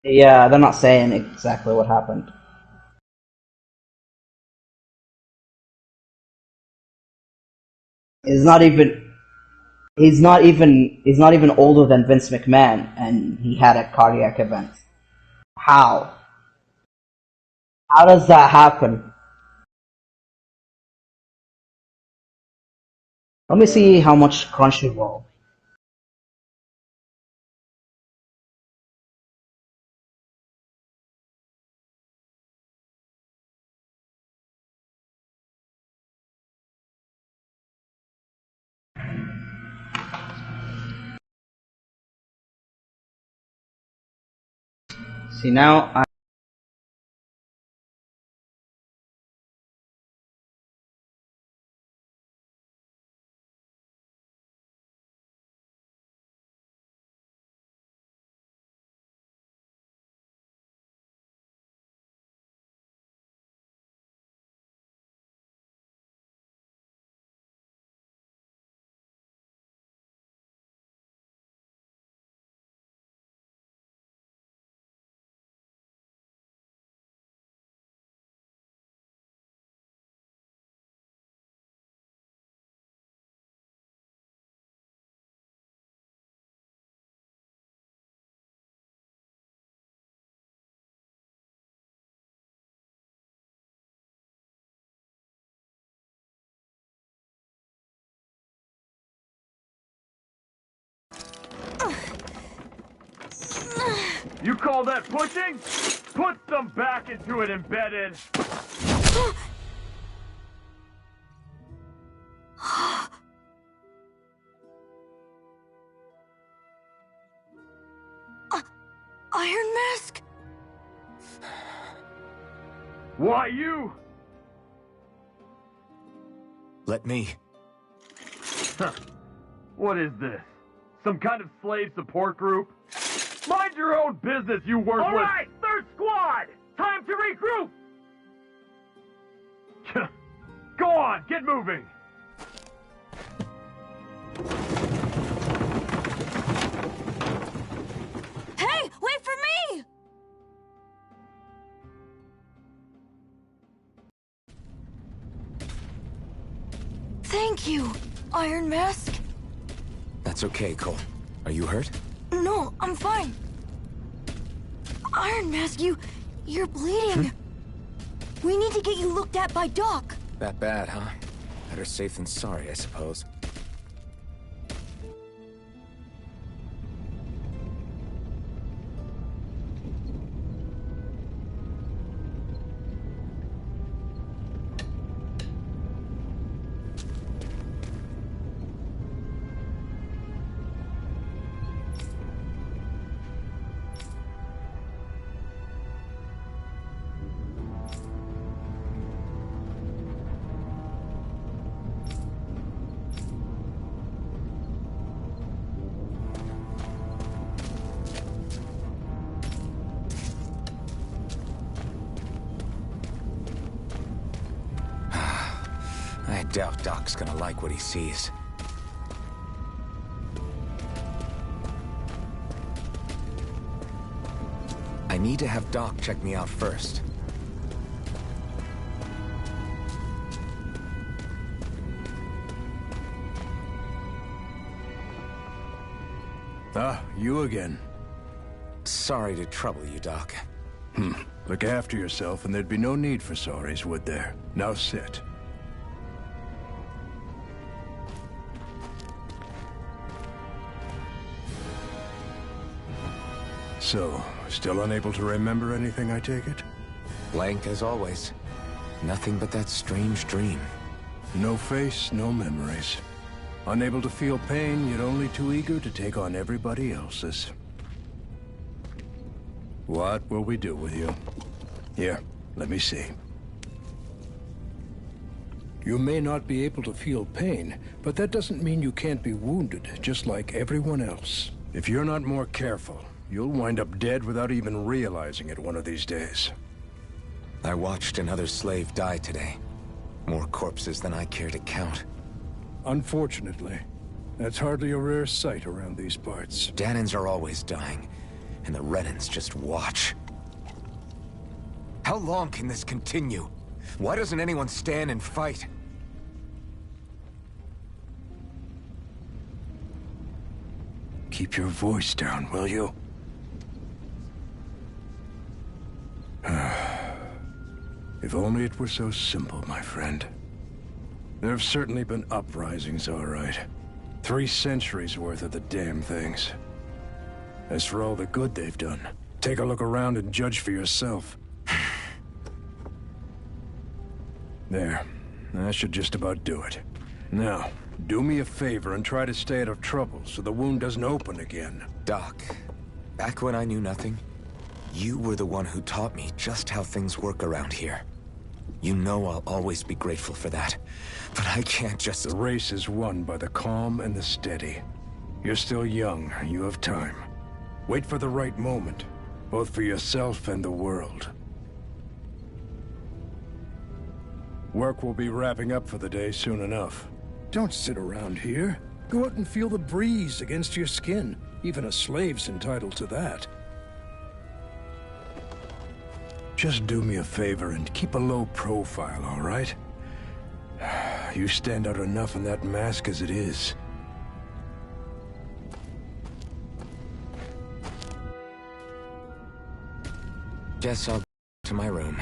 Yeah, they're not saying exactly what happened. He's not even he's not even older than Vince McMahon, and he had a cardiac event. How? How does that happen? Let me see how much Crunchyroll. See now, You call that pushing? Put some back into it, embedded. Iron Mask? Why you? Let me. Huh. What is this? Some kind of slave support group? Mind your own business, you worthless... All right, third squad! Time to regroup! Go on, get moving! Hey, wait for me! Thank you, Iron Mask. That's okay, Cole. Are you hurt? No, I'm fine. Iron Mask, you're bleeding. We need to get you looked at by Doc. That bad, huh? Better safe than sorry, I suppose. I doubt Doc's gonna like what he sees. I need to have Doc check me out first. Ah, you again. Sorry to trouble you, Doc. Look after yourself and there'd be no need for sorries, would there? Now sit. So, still unable to remember anything, I take it? Blank as always. Nothing but that strange dream. No face, no memories. Unable to feel pain, yet only too eager to take on everybody else's. What will we do with you? Here, let me see. You may not be able to feel pain, but that doesn't mean you can't be wounded, just like everyone else. If you're not more careful, you'll wind up dead without even realizing it one of these days. I watched another slave die today. More corpses than I care to count. Unfortunately, that's hardly a rare sight around these parts. Danins are always dying. and the Renans just watch. How long can this continue? Why doesn't anyone stand and fight? Keep your voice down, will you? If only it were so simple, my friend. There have certainly been uprisings, all right. 3 centuries worth of the damn things. As for all the good they've done, take a look around and judge for yourself. There. That should just about do it. Now, do me a favor and try to stay out of trouble so the wound doesn't open again. Doc, back when I knew nothing, you were the one who taught me just how things work around here. You know I'll always be grateful for that. But I can't just... The race is won by the calm and the steady. You're still young. You have time. Wait for the right moment, both for yourself and the world. Work will be wrapping up for the day soon enough. Don't sit around here. Go out and feel the breeze against your skin. Even a slave's entitled to that. Just do me a favor and keep a low profile, all right? You stand out enough in that mask as it is. Guess I'll go to my room.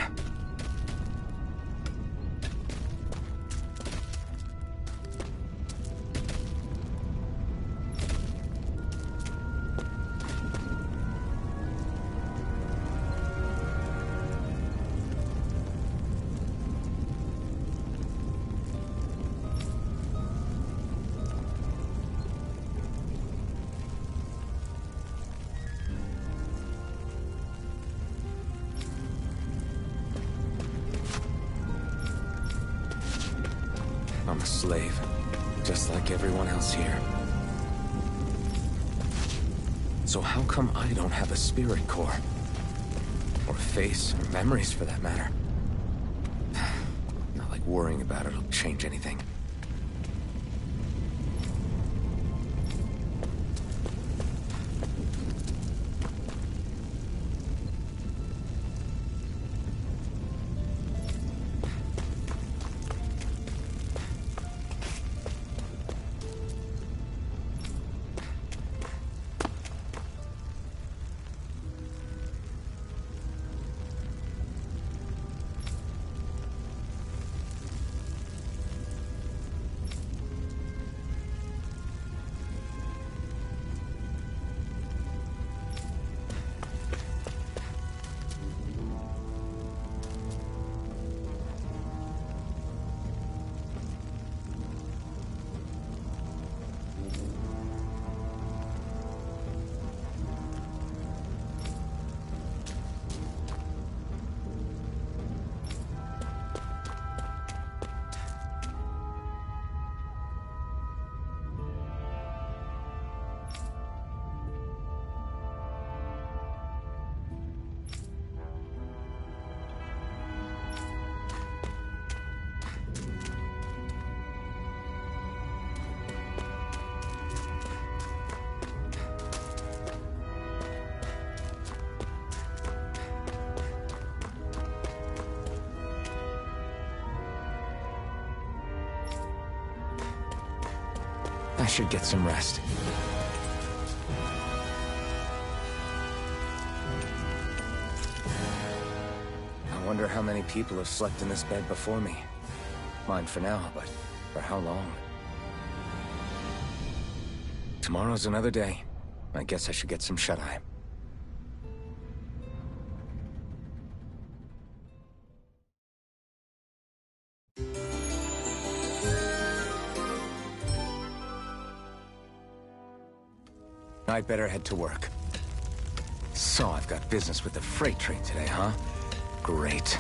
I'm a slave, just like everyone else here. So how come I don't have a spirit core? Or a face, or memories for that matter? Not like worrying about it'll change anything. I should get some rest. I wonder how many people have slept in this bed before me. Mine for now, but for how long? Tomorrow's another day. I guess I should get some shut-eye. I'd better head to work. So, I've got business with the freight train today, huh? Great.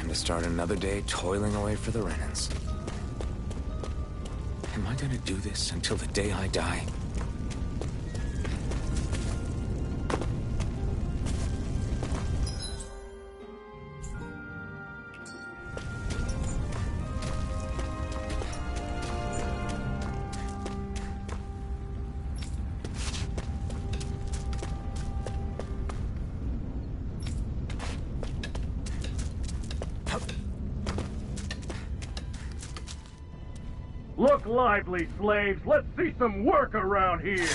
Time to start another day toiling away for the Renans. Am I gonna do this until the day I die? Look lively, slaves! Let's see some work around here!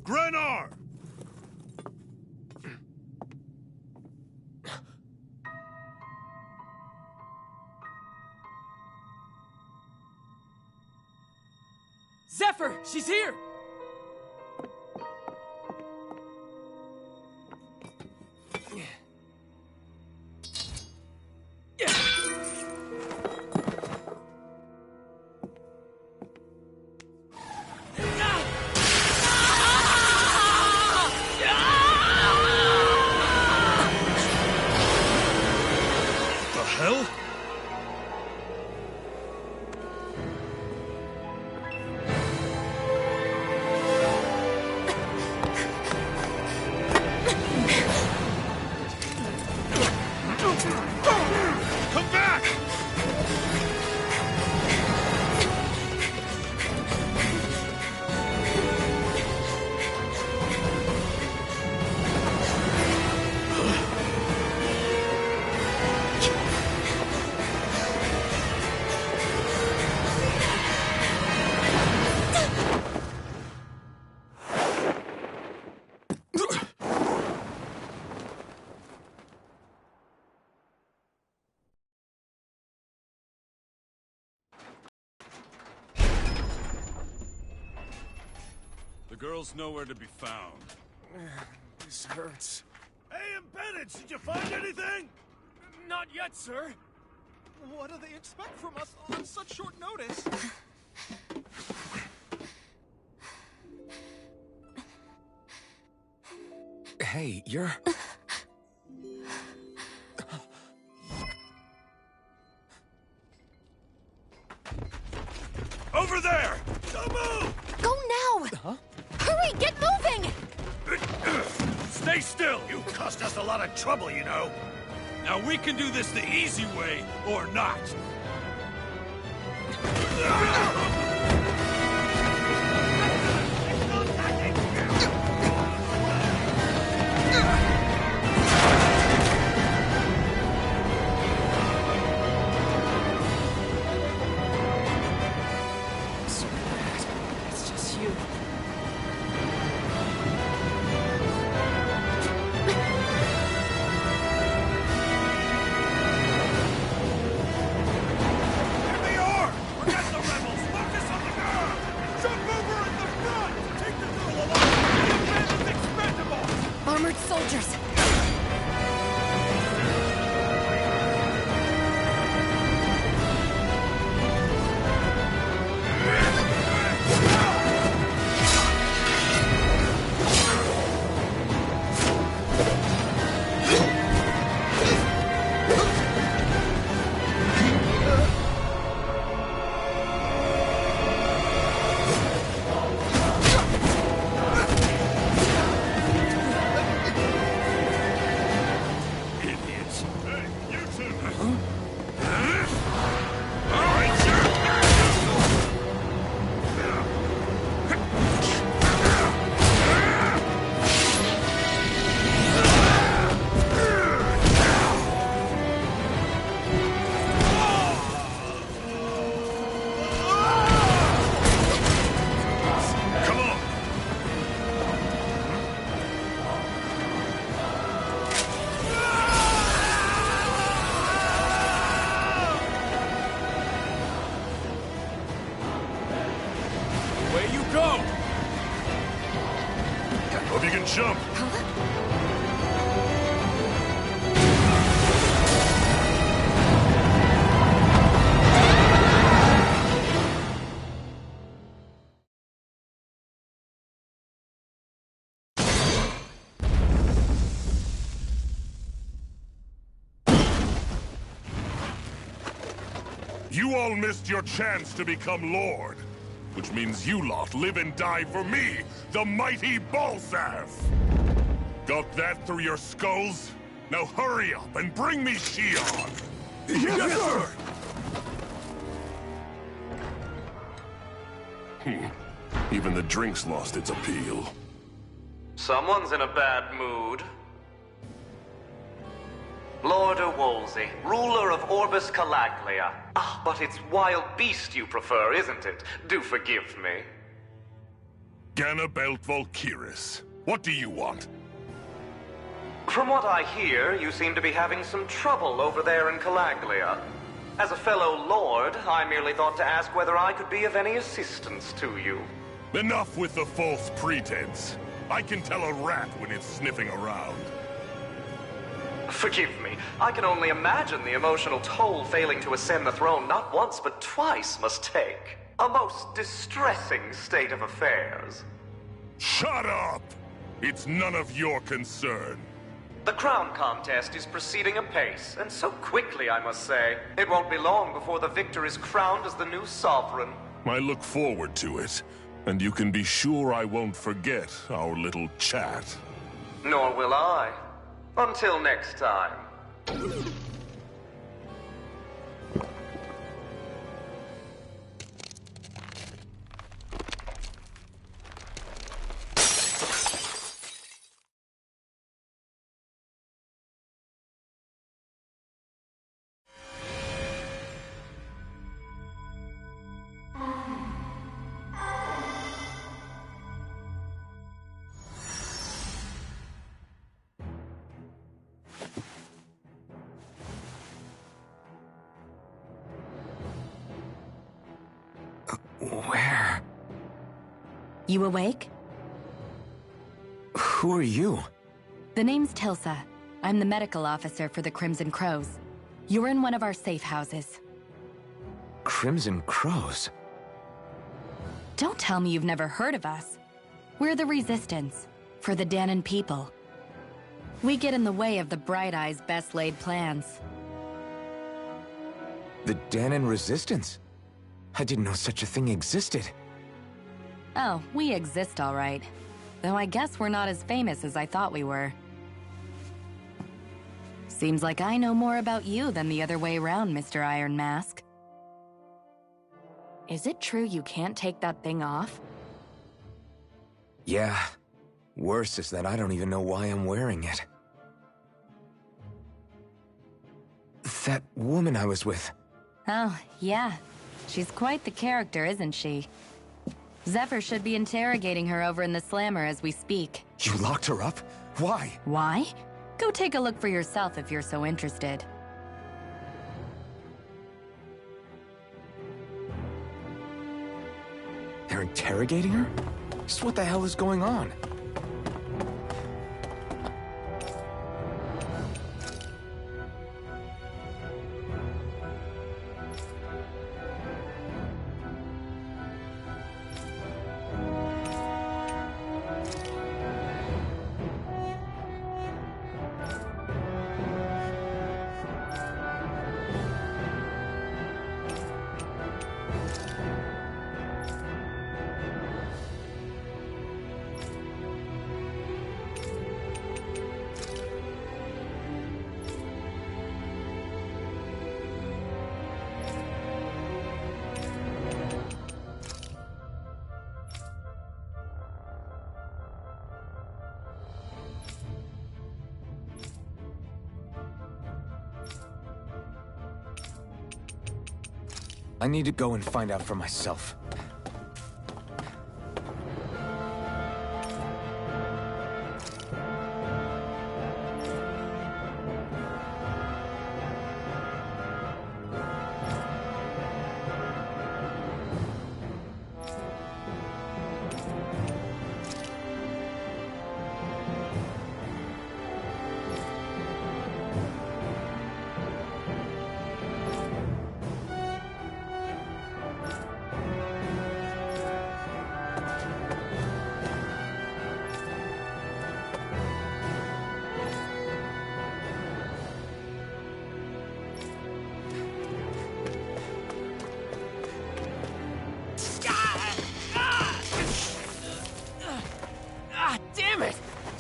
Grenar! Zephyr! She's here! The hell? Come back! The girl's nowhere to be found. This hurts. Hey, Bennett, did you find anything? Not yet, sir. What do they expect from us on such short notice? Hey, you're... Over there! Don't move! Go now! Huh? Hurry, get moving! Stay still! You caused us a lot of trouble, you know. Now we can do this the easy way, or not. It's just you. Here they are! Forget the rebels! Focus on the girl! Jump over in the front! Take the girl along! The bandit's expendable! Armored soldiers! Idiots! Hey, you two! All right, sir! can jump. You all missed your chance to become Lord. Which means you lot live and die for me, the mighty Balzath! Got that through your skulls? Now hurry up and bring me Shion! Yes, sir! Even the drink's lost its appeal. Someone's in a bad mood. Lord Wolsey, ruler of Orbis Calaglia. Ah, but it's wild beast you prefer, isn't it? Do forgive me. Ganabelt Volkiris, what do you want? From what I hear, you seem to be having some trouble over there in Calaglia. As a fellow lord, I merely thought to ask whether I could be of any assistance to you. Enough with the false pretense. I can tell a rat when it's sniffing around. Forgive me. I can only imagine the emotional toll failing to ascend the throne not once but twice must take. A most distressing state of affairs. Shut up! It's none of your concern. The crown contest is proceeding apace, and so quickly, I must say. It won't be long before the victor is crowned as the new sovereign. I look forward to it, and you can be sure I won't forget our little chat. Nor will I. Until next time. Where? You awake? Who are you? The name's Tilsa. I'm the medical officer for the Crimson Crows. You're in one of our safe houses. Crimson Crows? Don't tell me you've never heard of us. We're the Resistance, for the Dahnan people. We get in the way of the Bright Eye's best-laid plans. The Dahnan Resistance? I didn't know such a thing existed. Oh, we exist all right. Though I guess we're not as famous as I thought we were. Seems like I know more about you than the other way around, Mr. Iron Mask. Is it true you can't take that thing off? Yeah. Worse is that I don't even know why I'm wearing it. That woman I was with. Oh, yeah. She's quite the character, isn't she? Zephyr should be interrogating her over in the Slammer as we speak. You locked her up? Why? Why? Go take a look for yourself if you're so interested. They're interrogating her? Just what the hell is going on? I need to go and find out for myself.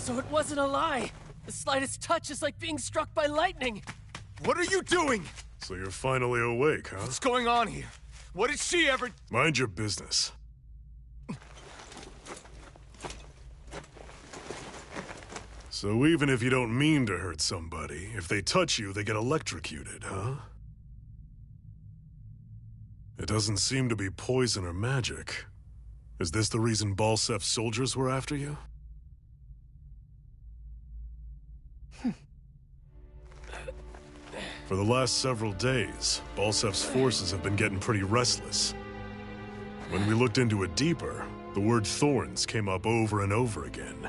So it wasn't a lie. The slightest touch is like being struck by lightning. What are you doing? So you're finally awake, huh? What's going on here? What did she ever... Mind your business. So even if you don't mean to hurt somebody, if they touch you, they get electrocuted, huh? It doesn't seem to be poison or magic. Is this the reason Balsef's soldiers were after you? For the last several days, Balsef's forces have been getting pretty restless. When we looked into it deeper, the word thorns came up over and over again.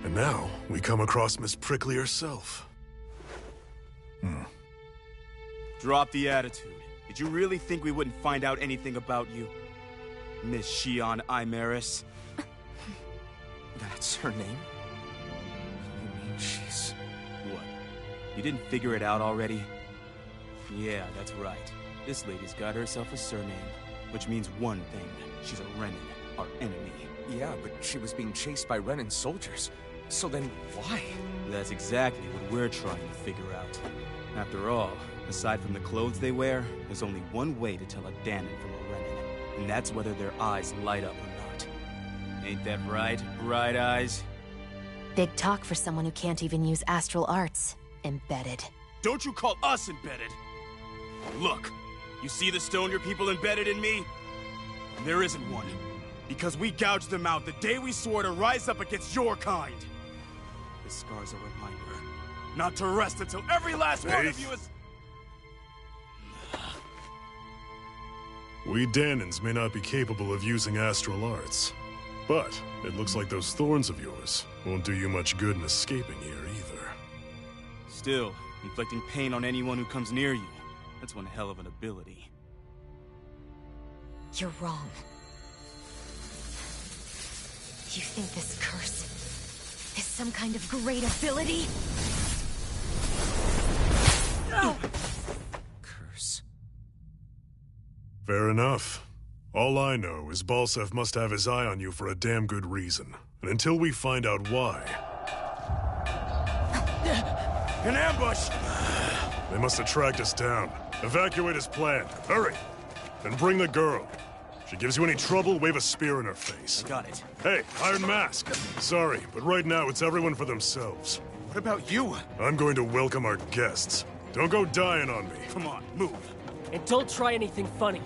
And now, we come across Miss Prickly herself. Drop the attitude. Did you really think we wouldn't find out anything about you? Miss Xion Imaris? That's her name? You mean she's... What? You didn't figure it out already? Yeah, that's right. This lady's got herself a surname, which means one thing. She's a Renan, our enemy. Yeah, but she was being chased by Renan soldiers. So then, why? That's exactly what we're trying to figure out. After all, aside from the clothes they wear, there's only one way to tell a Danon from a Renan, and that's whether their eyes light up or not. Ain't that right, Bright Eyes? Big talk for someone who can't even use astral arts. Embedded. Don't you call us embedded! Look, you see the stone your people embedded in me? There isn't one. Because we gouged them out the day we swore to rise up against your kind. This scar's a reminder, not to rest until every last one of you is... We Danons may not be capable of using astral arts, but it looks like those thorns of yours won't do you much good in escaping here either. Still, inflicting pain on anyone who comes near you, that's one hell of an ability. You're wrong. You think this curse is some kind of great ability? No! Curse. Fair enough. All I know is Balsef must have his eye on you for a damn good reason. And until we find out why... An ambush! They must have tracked us down. Evacuate as planned. Hurry! And bring the girl. If she gives you any trouble, wave a spear in her face. Got it. Hey, Iron Mask. Sorry, but right now it's everyone for themselves. What about you? I'm going to welcome our guests. Don't go dying on me. Come on, move. And don't try anything funny.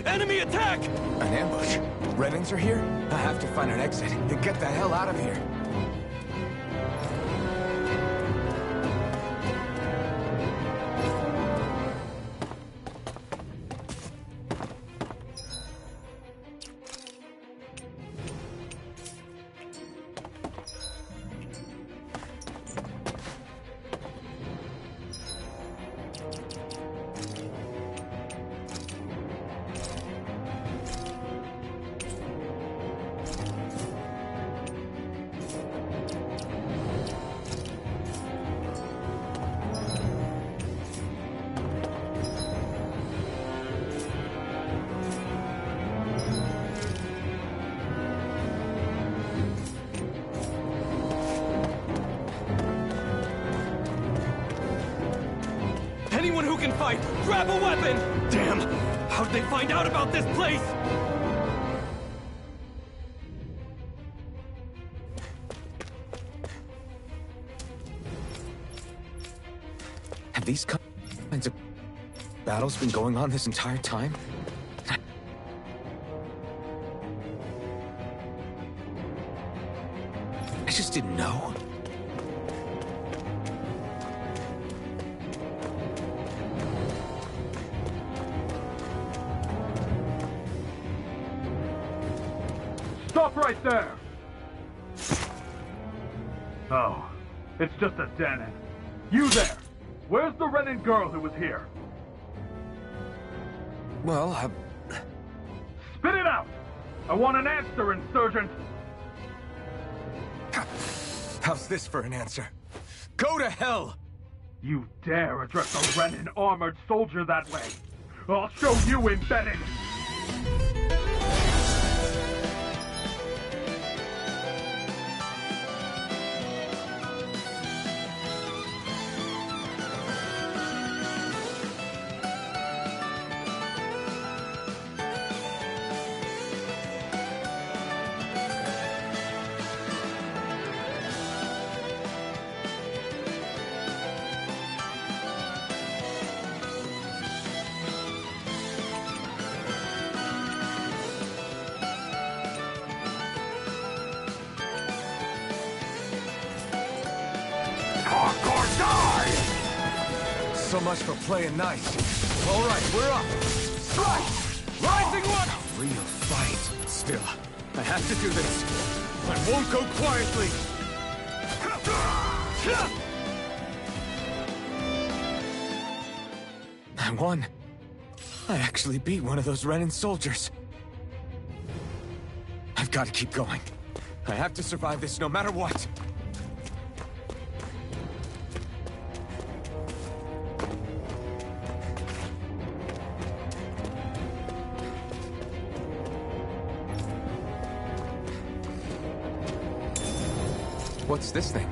Enemy attack! An ambush? Renans are here? I have to find an exit and get the hell out of here. Anyone who can fight, grab a weapon! Damn! How'd they find out about this place? Have these kinds of battles been going on this entire time? I just didn't know. Stop right there! Oh, it's just a Danon. You there! Where's the Renan girl who was here? Well, Spit it out! I want an answer, Insurgent! How's this for an answer? Go to hell! You dare address a Renan armored soldier that way? I'll show you embedded! So much for playing nice. All right, we're up. Strike! Rising one! A real fight. Still, I have to do this. I won't go quietly. I won. I actually beat one of those Renan soldiers. I've got to keep going. I have to survive this no matter what. What's this thing?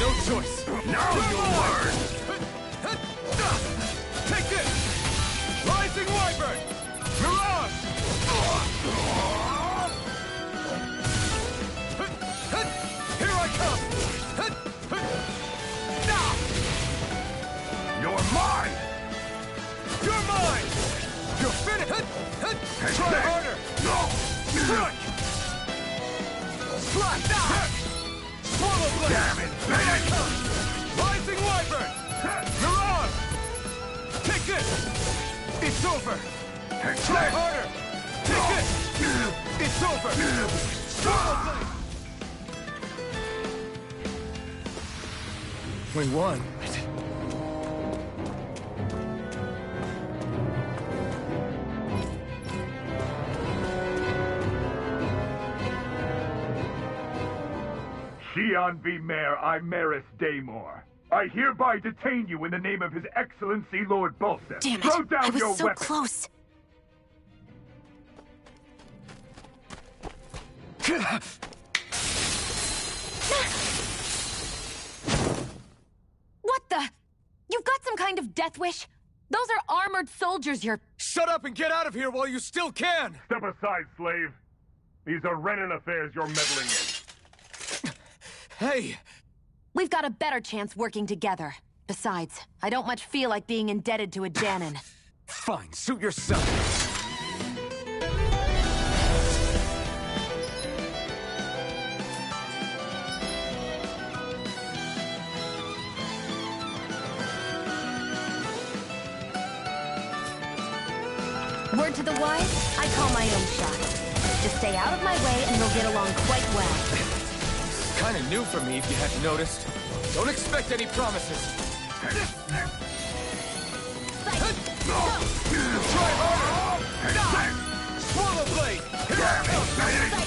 No choice! Now you'll learn! Take this! Rising Wyvern! Mirage! Here I come! You're mine! You're mine! You're finished! Try harder! Strike! Slap! Swallow blade! Damn it, Here I come! Rising Wyvern! Mirage! Take this! It's over! Try harder! Take this! It's over! Swallow blade! We won. Xian V. Mayor Imaris Daymore. I hereby detain you in the name of His Excellency Lord Balseth. Damn it! Throw down I was your so weapon. close. What the? You've got some kind of death wish? Those are armored soldiers you're... Shut up and get out of here while you still can! Step aside, slave. These are Renan affairs you're meddling in. Hey! We've got a better chance working together. Besides, I don't much feel like being indebted to a Danon. Fine, suit yourself. Word to the wise, I call my own shot. Just stay out of my way and we'll get along quite well. Kinda new for me if you hadn't noticed. Don't expect any promises. Try harder! Swallow blade! Here I come!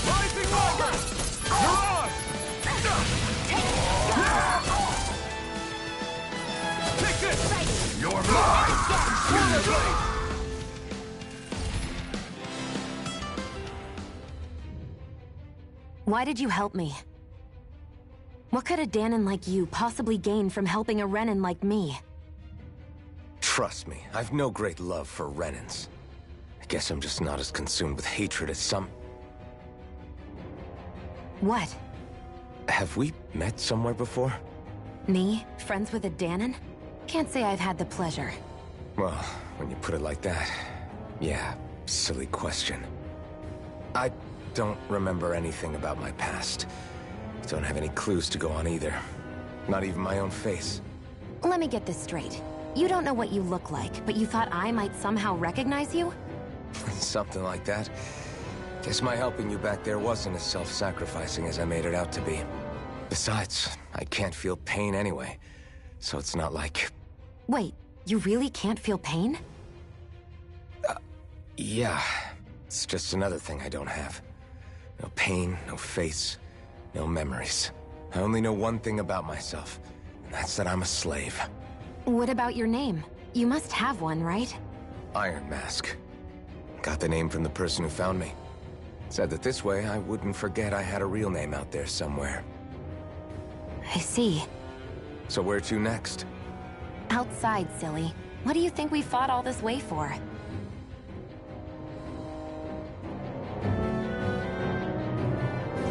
Rising Wyvern! Mirage! Take this! You're mine! Swallow blade! Why did you help me? What could a Danon like you possibly gain from helping a Renan like me? Trust me, I've no great love for Renans. I guess I'm just not as consumed with hatred as some... What? Have we met somewhere before? Me? Friends with a Danon? Can't say I've had the pleasure. Well, when you put it like that, yeah, silly question. I don't remember anything about my past. Don't have any clues to go on either. Not even my own face. Let me get this straight. You don't know what you look like, but you thought I might somehow recognize you? Something like that. Guess my helping you back there wasn't as self-sacrificing as I made it out to be. Besides, I can't feel pain anyway, so it's not like... Wait, You really can't feel pain? Yeah. It's just another thing I don't have. No pain, no face, no memories. I only know one thing about myself, and that's that I'm a slave. What about your name? You must have one, right? Iron Mask. Got the name from the person who found me. Said that this way I wouldn't forget I had a real name out there somewhere. I see. So where to next? Outside, silly. What do you think we fought all this way for?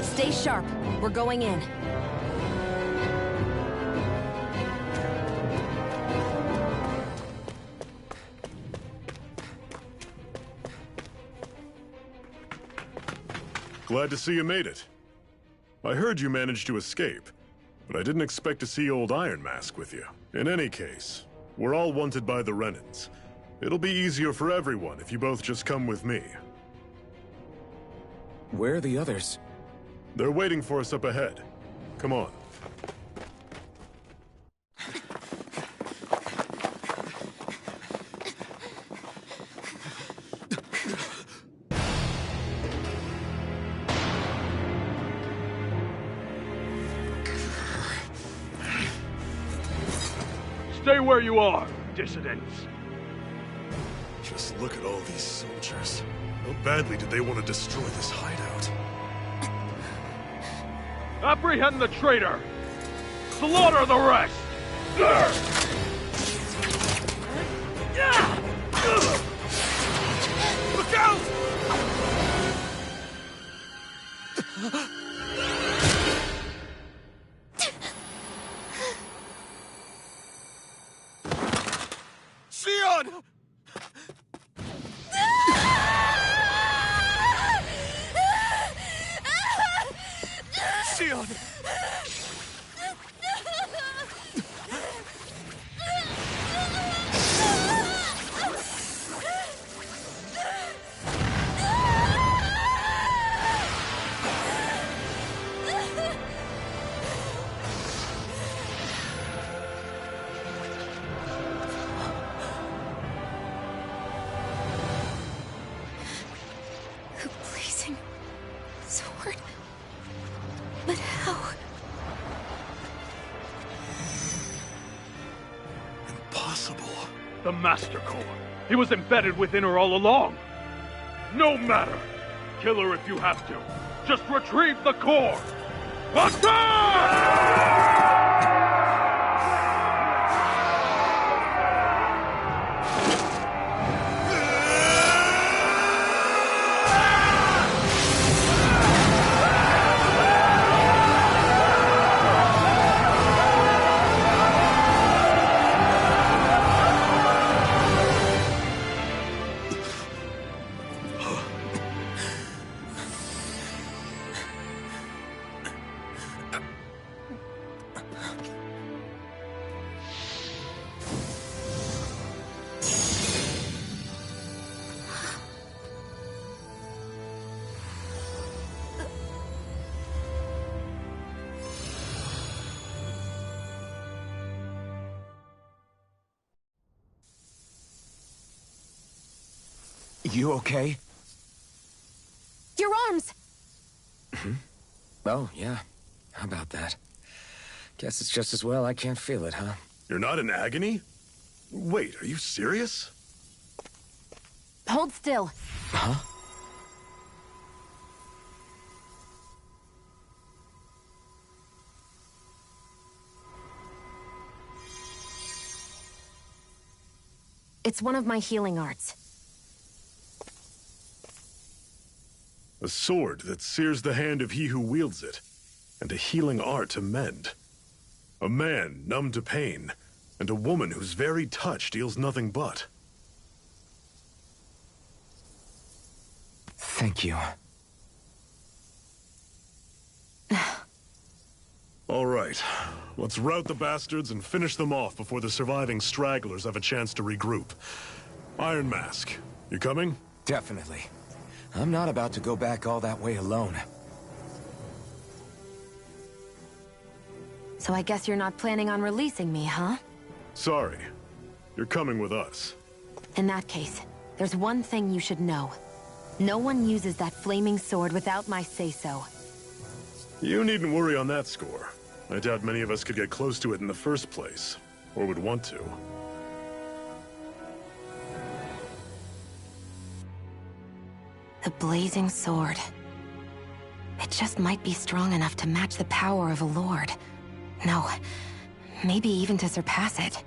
Stay sharp. We're going in. Glad to see you made it. I heard you managed to escape, but I didn't expect to see old Iron Mask with you. In any case, we're all wanted by the Renans. It'll be easier for everyone if you both just come with me. Where are the others? They're waiting for us up ahead. Come on. Stay where you are, dissidents. Just look at all these soldiers. How badly did they want to destroy this hideout? Apprehend the traitor! Slaughter the rest! Look out! Xion! Xion! A blazing sword. But how? Impossible. The Master Core. He was embedded within her all along. No matter. Kill her if you have to. Just retrieve the core. Attack! You okay? Your arms! Oh, yeah. How about that? Guess it's just as well I can't feel it, huh? You're not in agony? Wait, are you serious? Hold still. Huh? It's one of my healing arts. A sword that sears the hand of he who wields it, and a healing art to mend. A man numb to pain, and a woman whose very touch deals nothing but. Thank you. All right, let's rout the bastards and finish them off before the surviving stragglers have a chance to regroup. Iron Mask, you coming? Definitely. I'm not about to go back all that way alone. So I guess you're not planning on releasing me, huh? Sorry. You're coming with us. In that case, there's one thing you should know. No one uses that flaming sword without my say-so. You needn't worry on that score. I doubt many of us could get close to it in the first place, or would want to. The blazing sword. It just might be strong enough to match the power of a lord. No, maybe even to surpass it.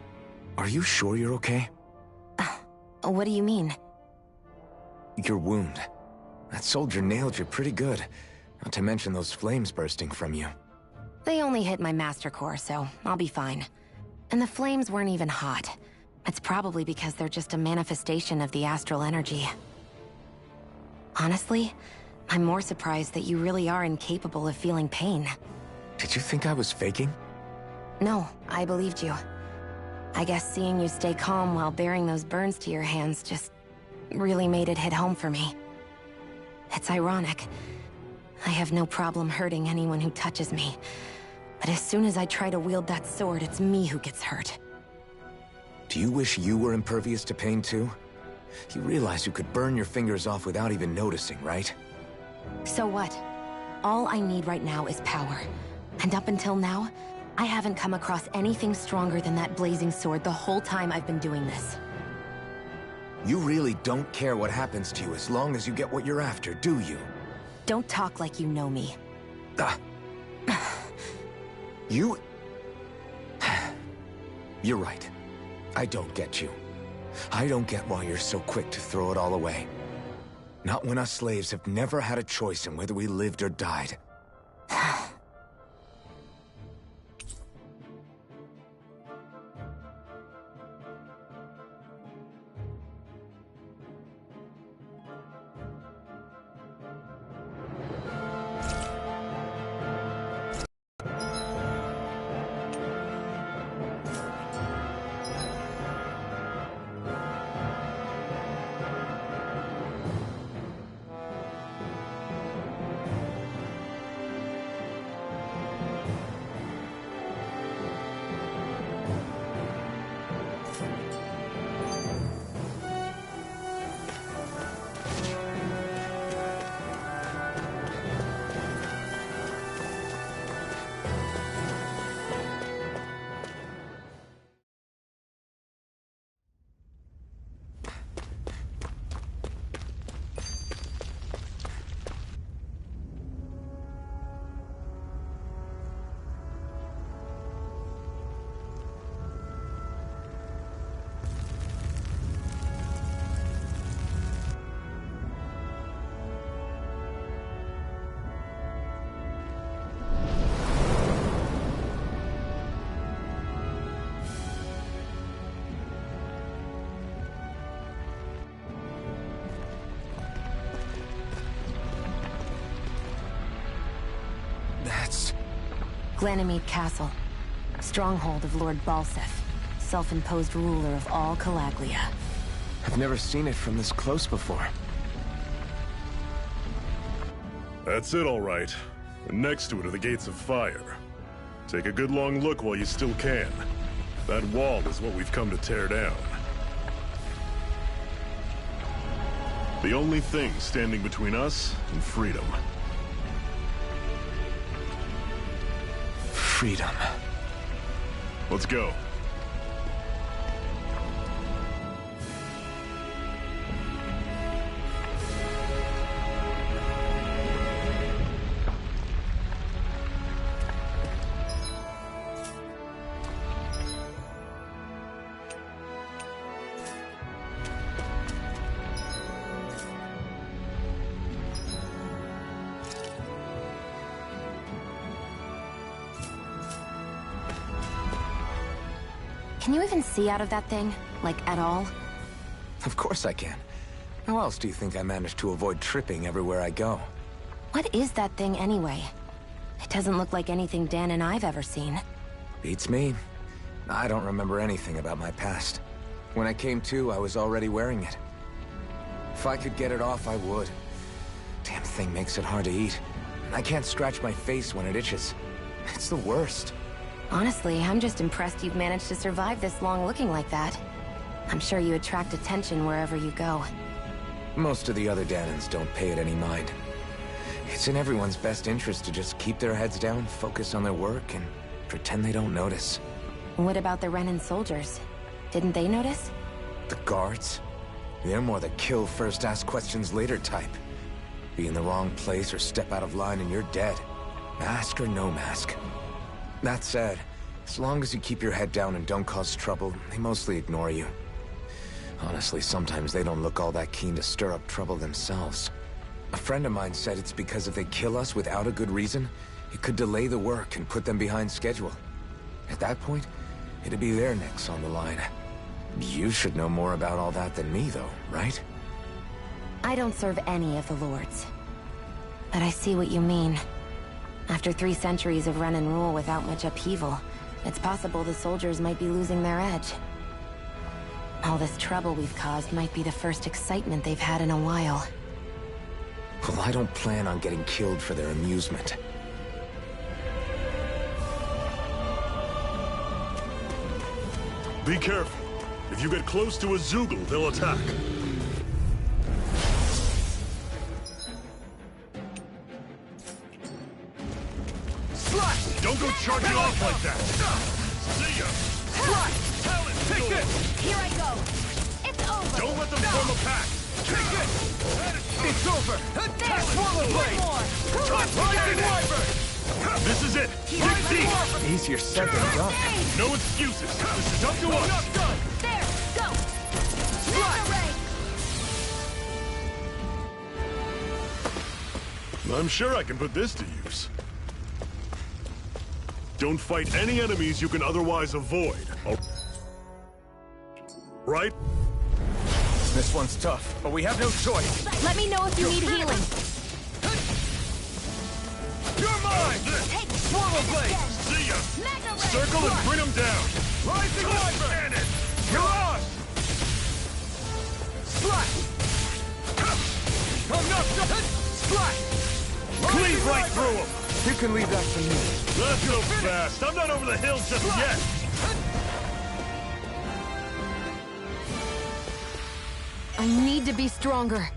Are you sure you're okay? What do you mean? Your wound. That soldier nailed you pretty good. Not to mention those flames bursting from you. They only hit my master core, so I'll be fine. And the flames weren't even hot. It's probably because they're just a manifestation of the astral energy. Honestly, I'm more surprised that you really are incapable of feeling pain. Did you think I was faking? No, I believed you. I guess seeing you stay calm while bearing those burns to your hands just really made it hit home for me. It's ironic. I have no problem hurting anyone who touches me. But as soon as I try to wield that sword, it's me who gets hurt. Do you wish you were impervious to pain too? You realize you could burn your fingers off without even noticing, right? So what? All I need right now is power. And up until now, I haven't come across anything stronger than that blazing sword the whole time I've been doing this. You really don't care what happens to you as long as you get what you're after, do you? Don't talk like you know me. You... You're right. I don't get you. I don't get why you're so quick to throw it all away. Not when us slaves have never had a choice in whether we lived or died. Glanimede Castle, stronghold of Lord Balseph, self-imposed ruler of all Calaglia. I've never seen it from this close before. That's it, all right. And next to it are the Gates of Fire. Take a good long look while you still can. That wall is what we've come to tear down. The only thing standing between us and freedom. Freedom. Let's go. Can you even see out of that thing? Like, at all? Of course I can. How else do you think I managed to avoid tripping everywhere I go? What is that thing anyway? It doesn't look like anything Dan and I've ever seen. Beats me. I don't remember anything about my past. When I came to, I was already wearing it. If I could get it off, I would. Damn thing makes it hard to eat. I can't scratch my face when it itches. It's the worst. Honestly, I'm just impressed you've managed to survive this long looking like that. I'm sure you attract attention wherever you go. Most of the other Danans don't pay it any mind. It's in everyone's best interest to just keep their heads down, focus on their work, and pretend they don't notice. What about the Renan soldiers? Didn't they notice? The guards? They're more the kill first, ask questions later type. Be in the wrong place or step out of line and you're dead. Mask or no mask. That said, as long as you keep your head down and don't cause trouble, they mostly ignore you. Honestly, sometimes they don't look all that keen to stir up trouble themselves. A friend of mine said it's because if they kill us without a good reason, it could delay the work and put them behind schedule. At that point, it'd be their necks on the line. You should know more about all that than me, though, right? I don't serve any of the lords. But I see what you mean. After 3 centuries of Renan rule without much upheaval, it's possible the soldiers might be losing their edge. All this trouble we've caused might be the first excitement they've had in a while. Well, I don't plan on getting killed for their amusement. Be careful. If you get close to a Zeugle, they'll attack. Don't go charging off like that! See ya! Talon, take it! Here I go! It's over! Don't let them form a pack! Take it! It's over! There! Swallow blade! Rising Wyvern! This is it! Dig deep! Easier said than done. No excuses! This is up to us! Not done! There! Go! Mega ray! I'm sure I can put this to use. Don't fight any enemies you can otherwise avoid. Right? This one's tough, but we have no choice. Let me know if you need healing. You're mine! Swallow blade! See ya! Mega ray! Circle and bring them down! Rising Wyvern! Cannon! You're on! Slash! I'm not done! Slash! Cleave right through them! You can leave that to me. Let's go fast! I'm not over the hill just yet! I need to be stronger.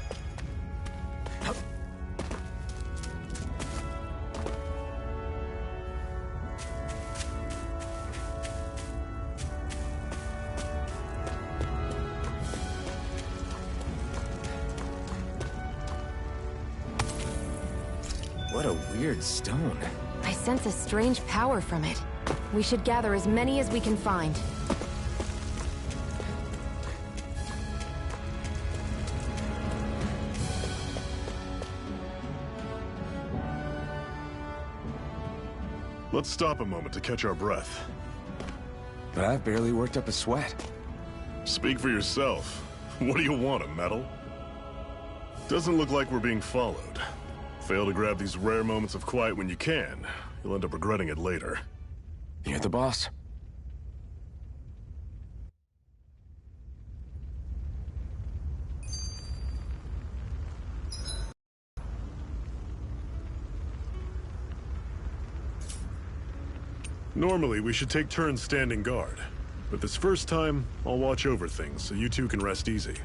What a weird stone. I sense a strange power from it. We should gather as many as we can find. Let's stop a moment to catch our breath. But I've barely worked up a sweat. Speak for yourself. What do you want, a medal? Doesn't look like we're being followed. Fail to grab these rare moments of quiet when you can, you'll end up regretting it later. You're the boss. Normally, we should take turns standing guard. But this first time, I'll watch over things so you two can rest easy.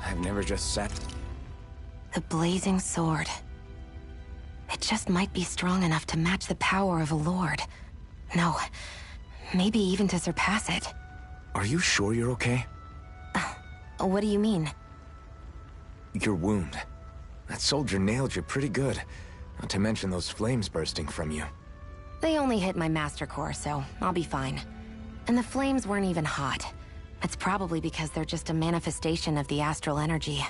I've never just sat... The blazing sword. It just might be strong enough to match the power of a lord. No, maybe even to surpass it. Are you sure you're okay? What do you mean? Your wound. That soldier nailed you pretty good. Not to mention those flames bursting from you. They only hit my master core, so I'll be fine. And the flames weren't even hot. It's probably because they're just a manifestation of the astral energy.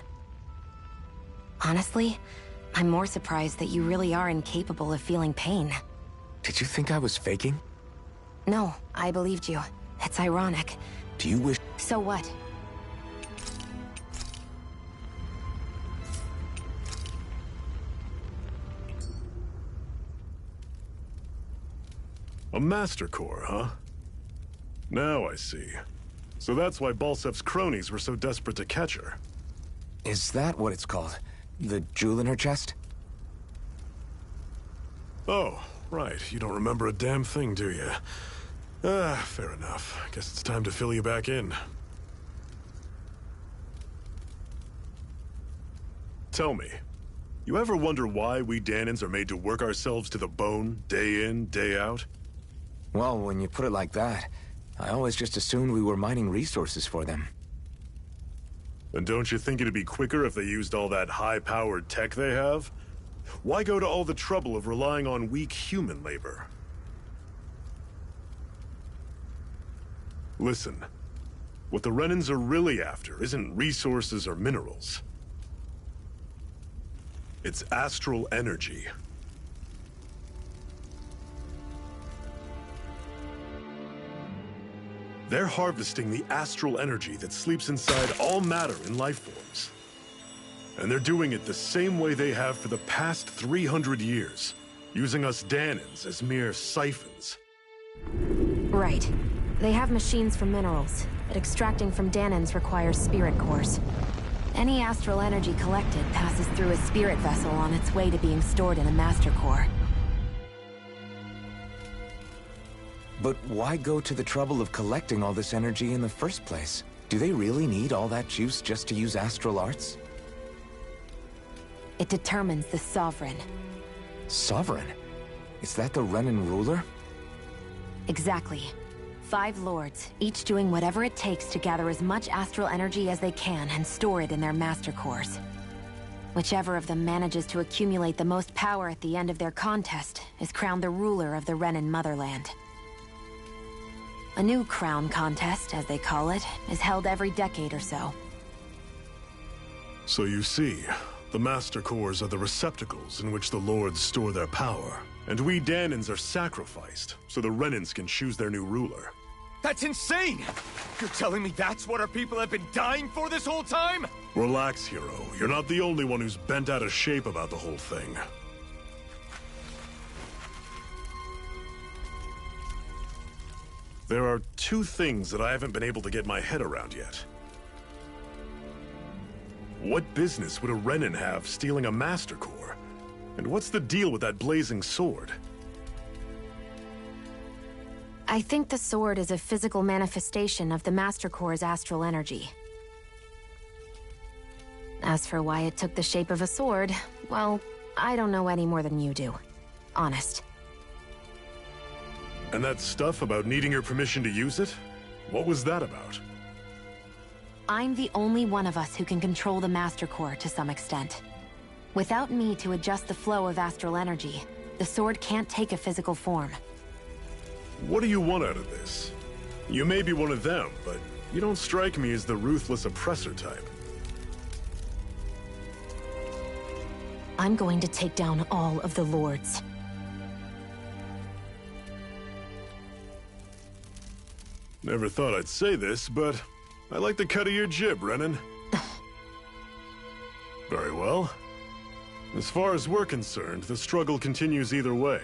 Honestly, I'm more surprised that you really are incapable of feeling pain. Did you think I was faking? No, I believed you. It's ironic. Do you wish... So what? A Master Core, huh? Now I see. So that's why Balsef's cronies were so desperate to catch her. Is that what it's called? The jewel in her chest? Oh, right. You don't remember a damn thing, do you? Fair enough. Guess it's time to fill you back in. Tell me, you ever wonder why we Dahnans are made to work ourselves to the bone, day in, day out? Well, when you put it like that, I always just assumed we were mining resources for them. And don't you think it'd be quicker if they used all that high-powered tech they have? Why go to all the trouble of relying on weak human labor? Listen, what the Renans are really after isn't resources or minerals. It's astral energy. They're harvesting the astral energy that sleeps inside all matter in life forms. And they're doing it the same way they have for the past 300 years, using us Dahnans as mere siphons. Right. They have machines for minerals, but extracting from Dahnans requires spirit cores. Any astral energy collected passes through a spirit vessel on its way to being stored in a master core. But why go to the trouble of collecting all this energy in the first place? Do they really need all that juice just to use astral arts? It determines the Sovereign. Sovereign? Is that the Renan ruler? Exactly. 5 lords, each doing whatever it takes to gather as much astral energy as they can and store it in their master cores. Whichever of them manages to accumulate the most power at the end of their contest is crowned the ruler of the Renan motherland. A new crown contest, as they call it, is held every decade or so. So you see, the Master Cores are the receptacles in which the Lords store their power. And we Dahnans are sacrificed, so the Renans can choose their new ruler. That's insane! You're telling me that's what our people have been dying for this whole time? Relax, hero. You're not the only one who's bent out of shape about the whole thing. There are 2 things that I haven't been able to get my head around yet. What business would a Renan have stealing a Master Core? And what's the deal with that blazing sword? I think the sword is a physical manifestation of the Master Core's astral energy. As for why it took the shape of a sword, well, I don't know any more than you do. Honest. And that stuff about needing your permission to use it? What was that about? I'm the only one of us who can control the Master Core to some extent. Without me to adjust the flow of astral energy, the sword can't take a physical form. What do you want out of this? You may be one of them, but you don't strike me as the ruthless oppressor type. I'm going to take down all of the lords. Never thought I'd say this, but I like the cut of your jib, Renan. Very well. As far as we're concerned, the struggle continues either way.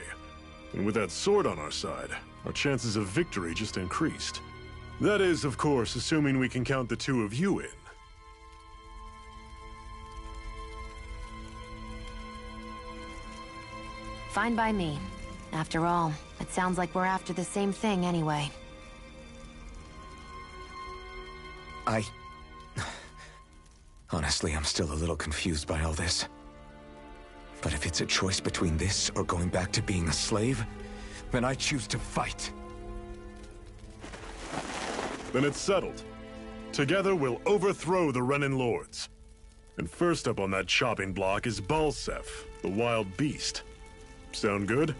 And with that sword on our side, our chances of victory just increased. That is, of course, assuming we can count the 2 of you in. Fine by me. After all, it sounds like we're after the same thing anyway. Honestly, I'm still a little confused by all this. But if it's a choice between this or going back to being a slave, then I choose to fight. Then it's settled. Together we'll overthrow the Renan Lords. And first up on that chopping block is Balsef, the wild beast. Sound good?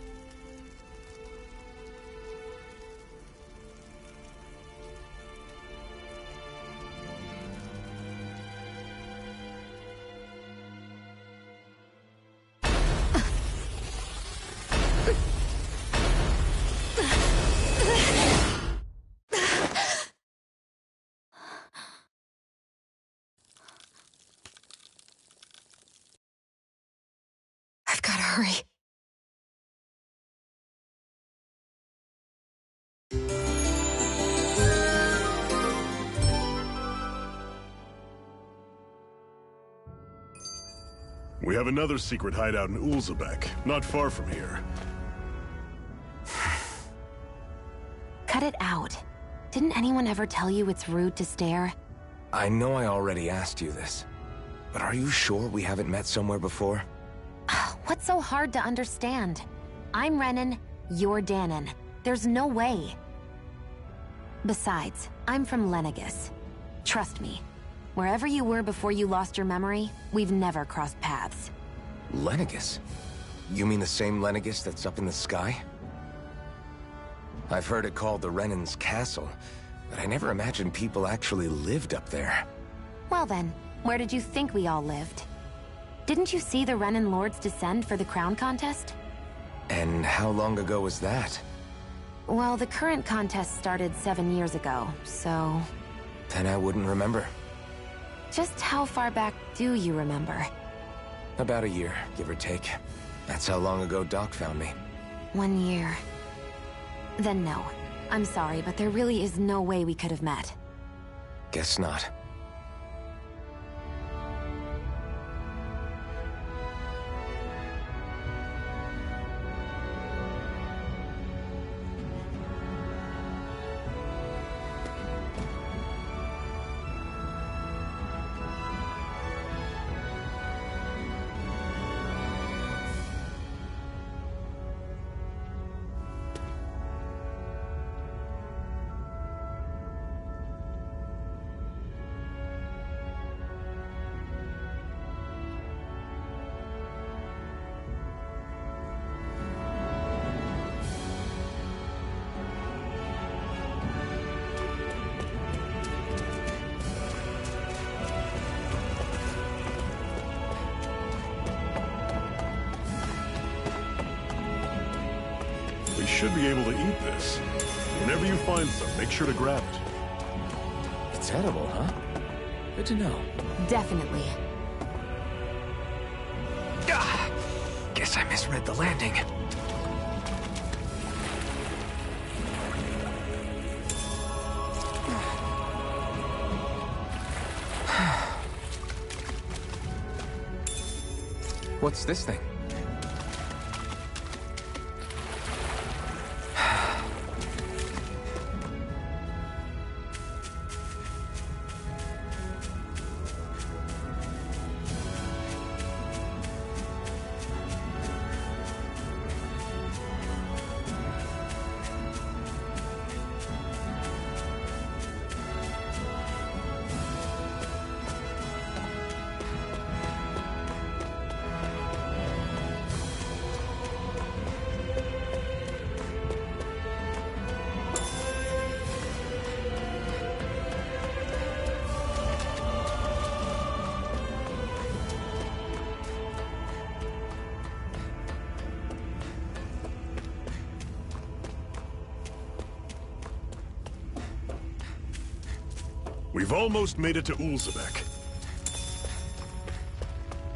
I've gotta hurry. We have another secret hideout in Ulzebek, not far from here. Cut it out. Didn't anyone ever tell you it's rude to stare? I know I already asked you this, but are you sure we haven't met somewhere before? What's so hard to understand? I'm Renan, you're Danon. There's no way. Besides, I'm from Lenegis. Trust me, wherever you were before you lost your memory, we've never crossed paths. Lenegis? You mean the same Lenegis that's up in the sky? I've heard it called the Renan's Castle, but I never imagined people actually lived up there. Well then, where did you think we all lived? Didn't you see the Renan Lords descend for the crown contest? And how long ago was that? Well, the current contest started 7 years ago, so... Then I wouldn't remember. Just how far back do you remember? About a year, give or take. That's how long ago Doc found me. 1 year. Then no. I'm sorry, but there really is no way we could have met. Guess not. We should be able to eat this. Whenever you find some, make sure to grab it. It's edible, huh? Good to know. Definitely. Guess I misread the landing. What's this thing? We've almost made it to Ulzebek.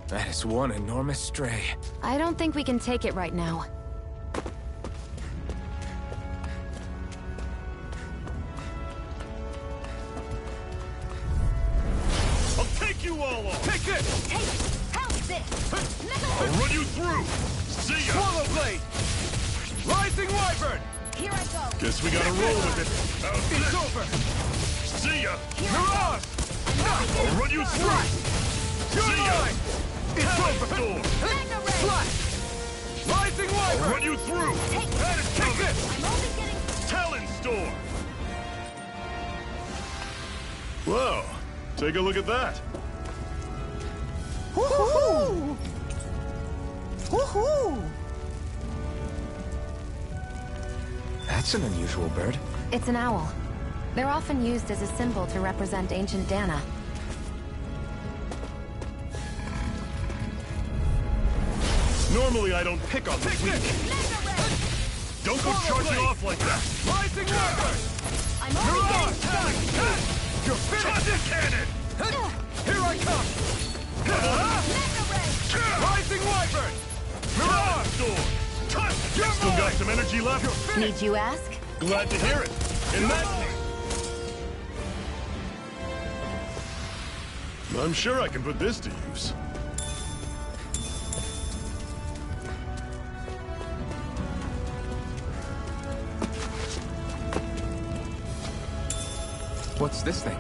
That is one enormous stray. I don't think we can take it right now. I'll take you all on! Take this! Hey, how's this? I'll run you through! See ya! Swallow blade! Rising wyvern! Here I go. Guess we gotta roll with it. How's It's this? over! See ya! Mirage! I'll run you through! You're See ya! mine! It's over! Storm! Slash! Rising I'll wyvern! run you through! That is Take coming! this! I'm only getting... Talon Storm! Whoa! Take a look at that! Woohoo! Woohoo! That's an unusual bird. It's an owl. They're often used as a symbol to represent ancient Dana. Normally I don't pick on the weak. Don't go charging off like that! Rising wyvern! I'm only Mirage! getting started. You're finished! Toss cannon! Here I come! Rising wyvern! Mirage! Storm! Still got some energy left? Need you ask? Glad to hear it. In that case, I'm sure I can put this to use. What's this thing?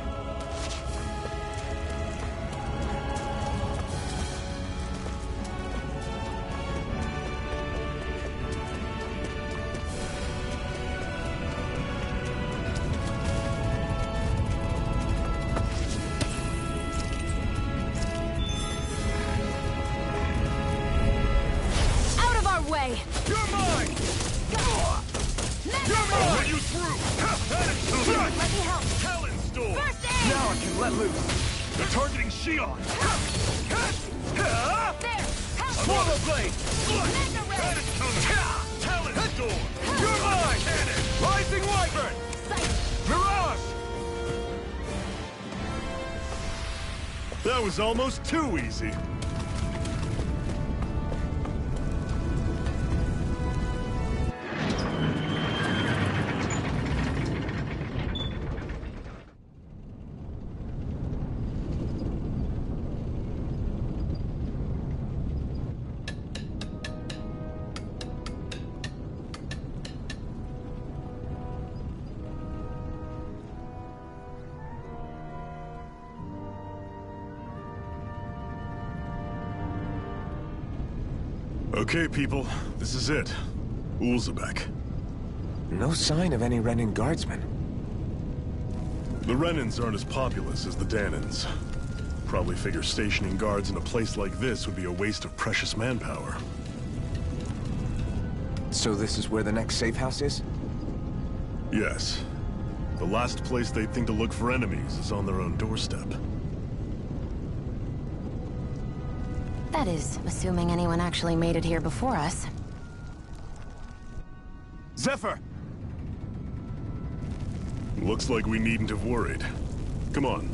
That was almost too easy. Okay, people, this is it. Ulzebek. No sign of any Renan guardsmen. The Renans aren't as populous as the Dahnans. Probably figure stationing guards in a place like this would be a waste of precious manpower. So this is where the next safe house is? Yes. The last place they'd think to look for enemies is on their own doorstep. That is, assuming anyone actually made it here before us. Zephyr! Looks like we needn't have worried. Come on.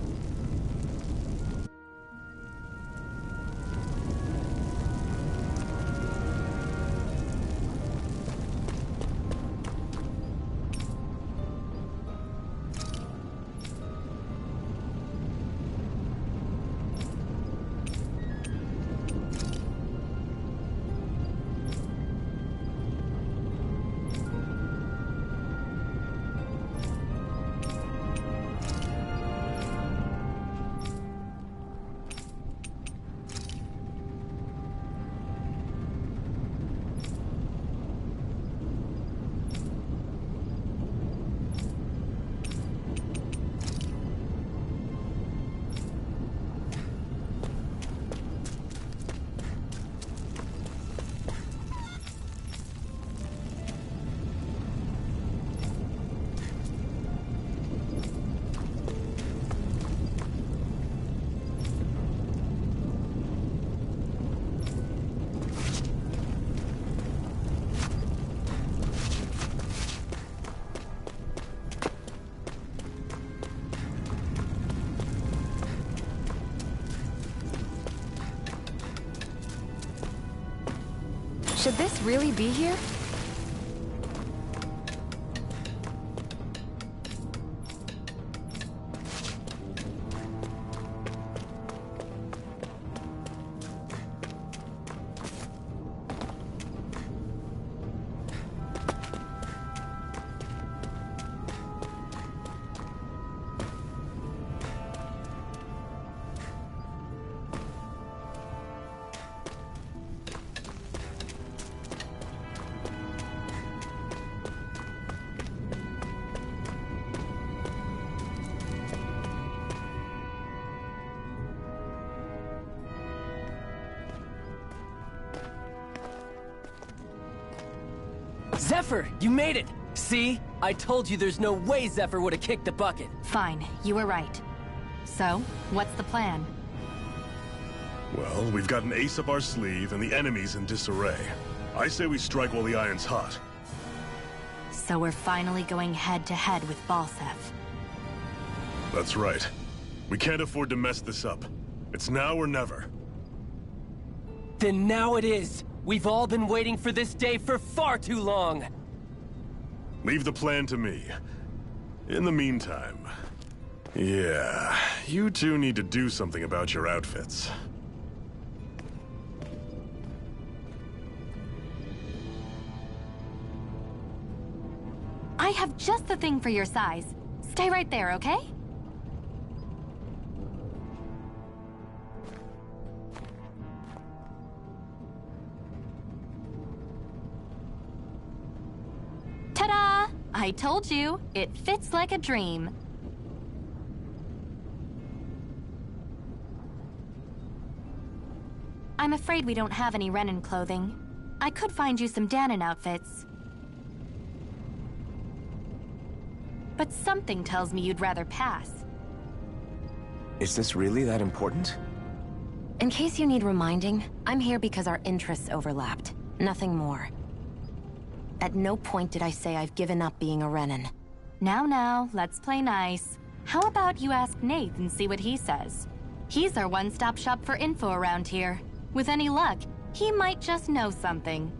Should this really be here? Zephyr, you made it! See? I told you there's no way Zephyr would have kicked the bucket. Fine, you were right. So, what's the plan? Well, we've got an ace up our sleeve and the enemy's in disarray. I say we strike while the iron's hot. So we're finally going head-to-head with Balseph. That's right. We can't afford to mess this up. It's now or never. Then now it is! We've all been waiting for this day for far too long! Leave the plan to me. In the meantime... yeah, you two need to do something about your outfits. I have just the thing for your size. Stay right there, okay? I told you, it fits like a dream. I'm afraid we don't have any Renan clothing. I could find you some Danon outfits. But something tells me you'd rather pass. Is this really that important? In case you need reminding, I'm here because our interests overlapped. Nothing more. At no point did I say I've given up being a Renan. Now, let's play nice. How about you ask Nate and see what he says? He's our one-stop shop for info around here. With any luck, he might just know something.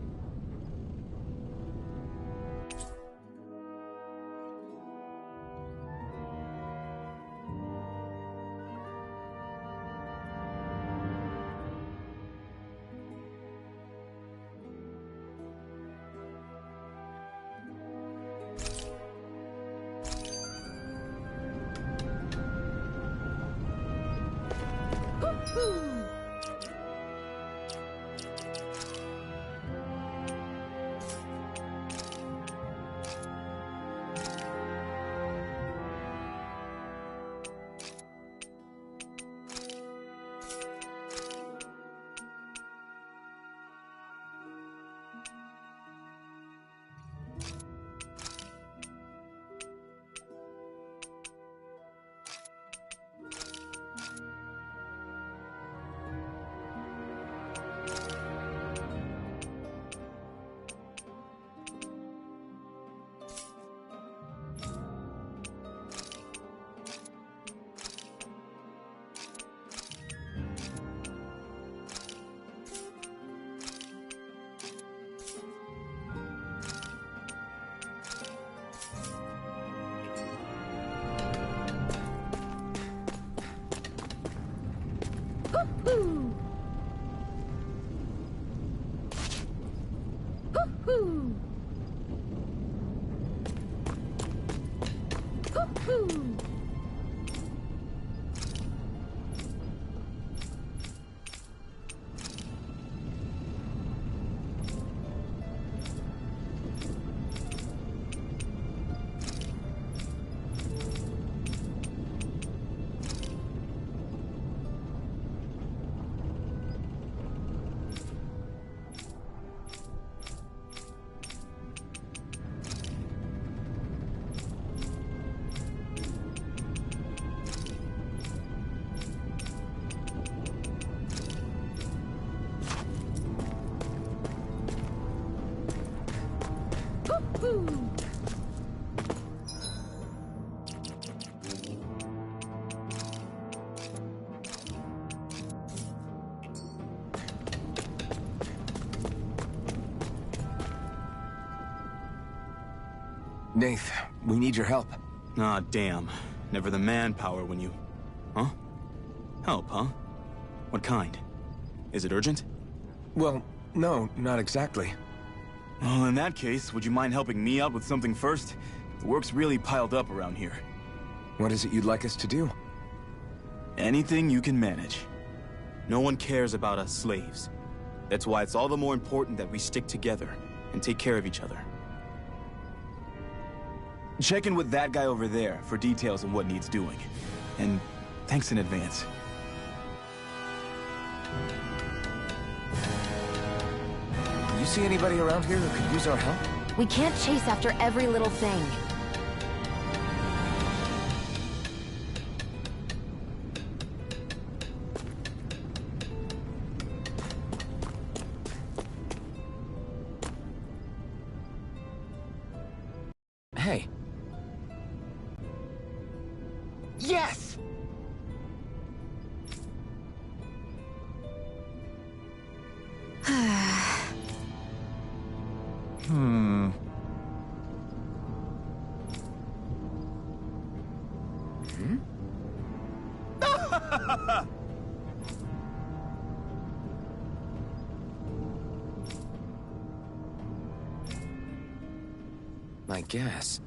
Nath, we need your help. Ah, damn. Never the manpower when you... Huh? Help, huh? What kind? Is it urgent? Well, no, not exactly. Well, in that case, would you mind helping me out with something first? The work's really piled up around here. What is it you'd like us to do? Anything you can manage. No one cares about us slaves. That's why it's all the more important that we stick together and take care of each other. Check in with that guy over there for details on what needs doing. And thanks in advance. You see anybody around here who could use our help? We can't chase after every little thing. Hey. Yes! I guess.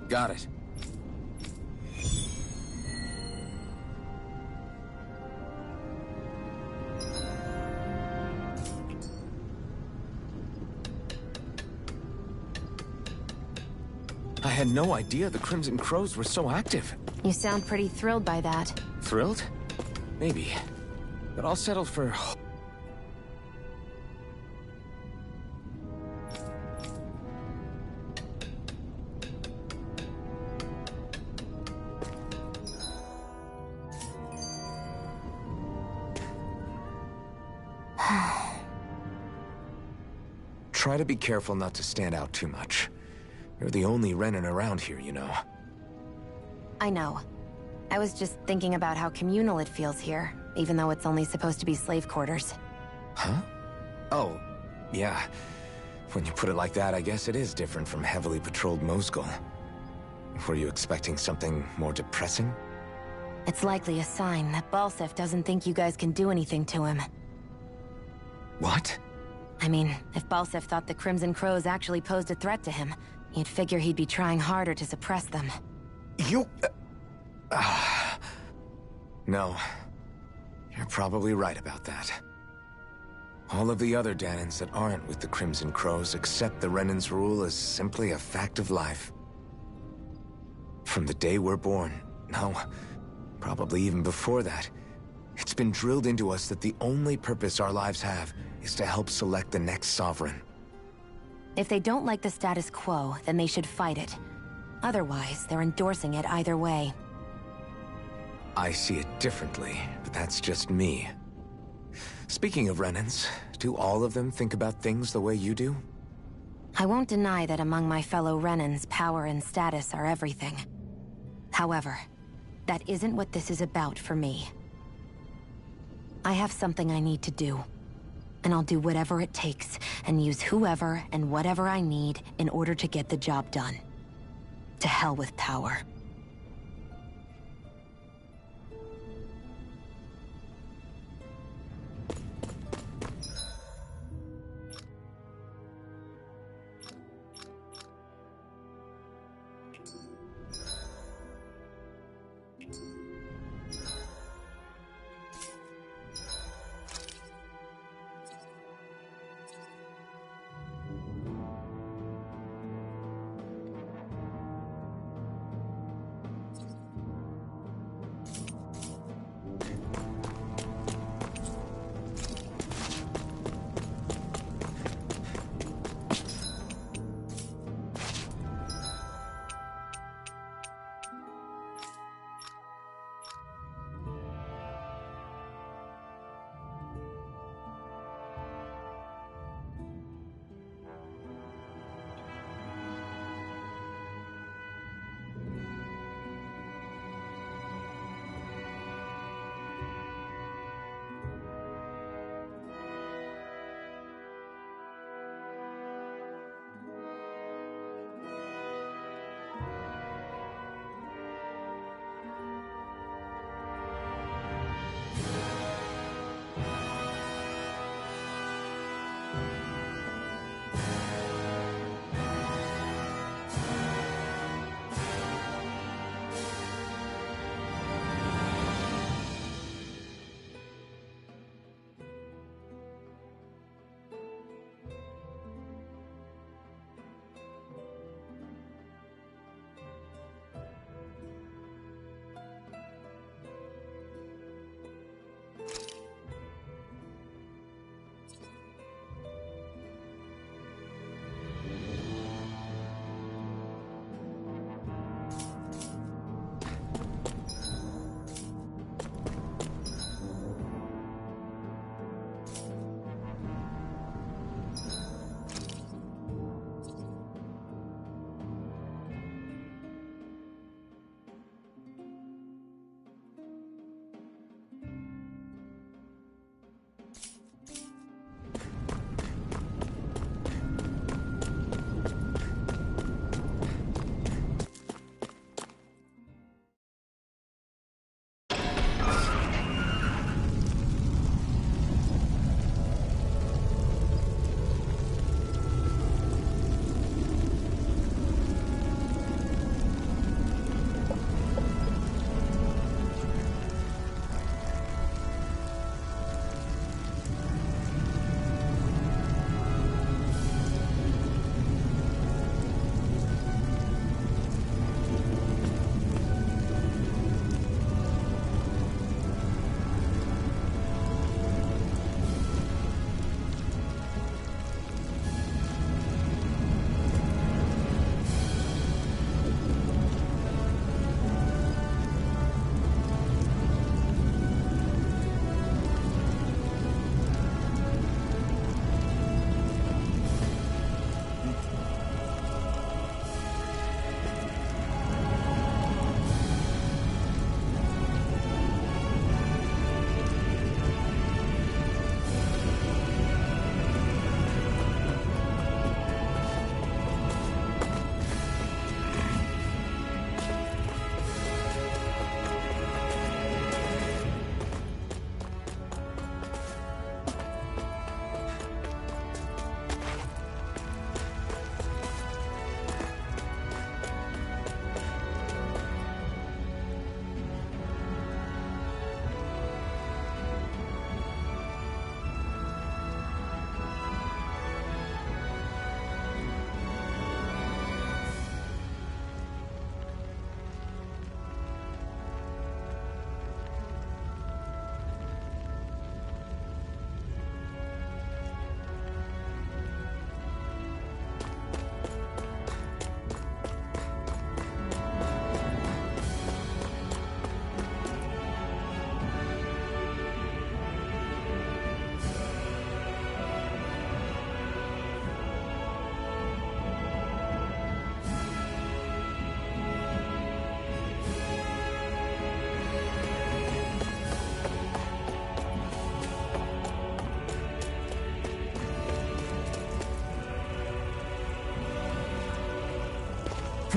Got it. had no idea the Crimson Crows were so active. You sound pretty thrilled by that. Thrilled? Maybe. But I'll settle for... Try to be careful not to stand out too much. You're the only Renan around here, you know. I know. I was just thinking about how communal it feels here, even though it's only supposed to be slave quarters. Huh? Oh, yeah. When you put it like that, I guess it is different from heavily patrolled Mosgul. Were you expecting something more depressing? It's likely a sign that Balseph doesn't think you guys can do anything to him. What? I mean, if Balseph thought the Crimson Crows actually posed a threat to him, you'd figure he'd be trying harder to suppress them. You... No. You're probably right about that. All of the other Dahnans that aren't with the Crimson Crows accept the Renan's rule as simply a fact of life. From the day we're born, no, probably even before that, it's been drilled into us that the only purpose our lives have is to help select the next sovereign. If they don't like the status quo, then they should fight it. Otherwise, they're endorsing it either way. I see it differently, but that's just me. Speaking of Renans, do all of them think about things the way you do? I won't deny that among my fellow Renans, power and status are everything. However, that isn't what this is about for me. I have something I need to do. And I'll do whatever it takes, and use whoever and whatever I need in order to get the job done. To hell with power.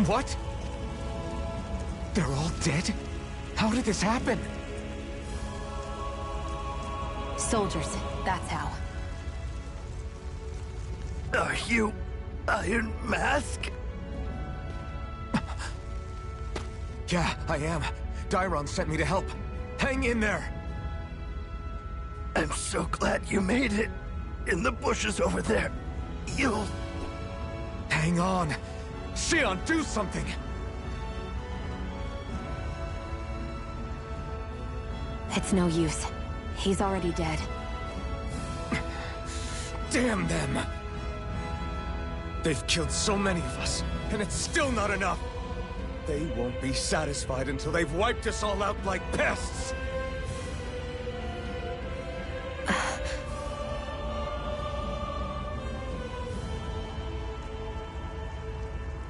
What? They're all dead? How did this happen? Soldiers, that's how. Are you Iron Mask? Yeah, I am. Dairon sent me to help. Hang in there! I'm so glad you made it. In the bushes over there. You'll... Hang on. Shion, do something! It's no use. He's already dead. Damn them! They've killed so many of us, and it's still not enough! They won't be satisfied until they've wiped us all out like pests!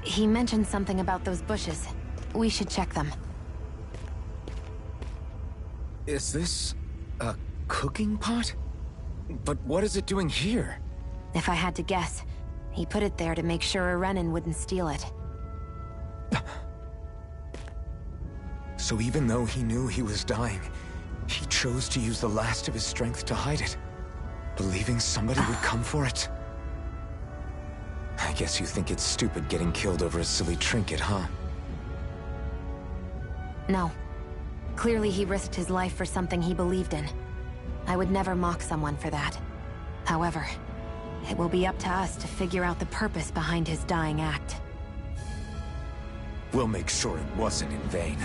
He mentioned something about those bushes. We should check them. Is this... a cooking pot? But what is it doing here? If I had to guess, he put it there to make sure a Renan wouldn't steal it. So even though he knew he was dying, he chose to use the last of his strength to hide it, believing somebody would come for it. I guess you think it's stupid getting killed over a silly trinket, huh? No. Clearly he risked his life for something he believed in. I would never mock someone for that. However, it will be up to us to figure out the purpose behind his dying act. We'll make sure it wasn't in vain.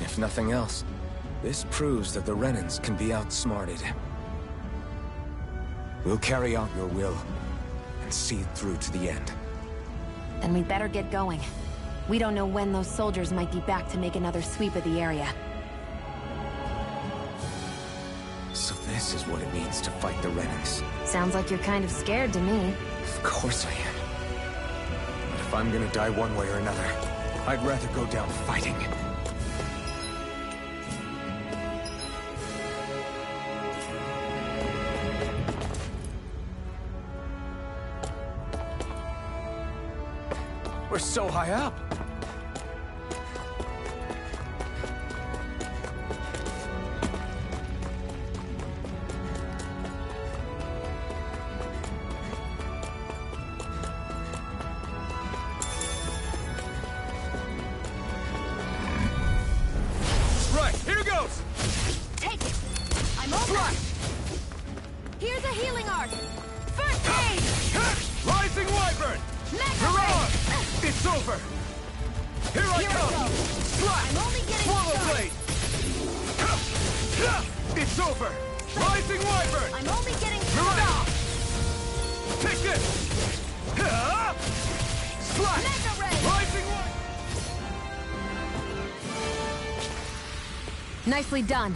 If nothing else, this proves that the Renans can be outsmarted. We'll carry out your will, and see it through to the end. Then we'd better get going. We don't know when those soldiers might be back to make another sweep of the area. So this is what it means to fight the Renans. Sounds like you're kind of scared to me. Of course I am. But if I'm gonna die one way or another, I'd rather go down fighting. We're so high up. Right, here goes! Take it! I'm over! Here's a healing art! First aid! Rising Wyvern! Mega You're on! Ray! It's over! Here I Here I come! go. Slash! I'm only getting Swallow started. blade! It's over! Rising Wyvern! I'm only getting You're started! on! Take this! Slash! Mega Ray! Rising Wyvern! Nicely done.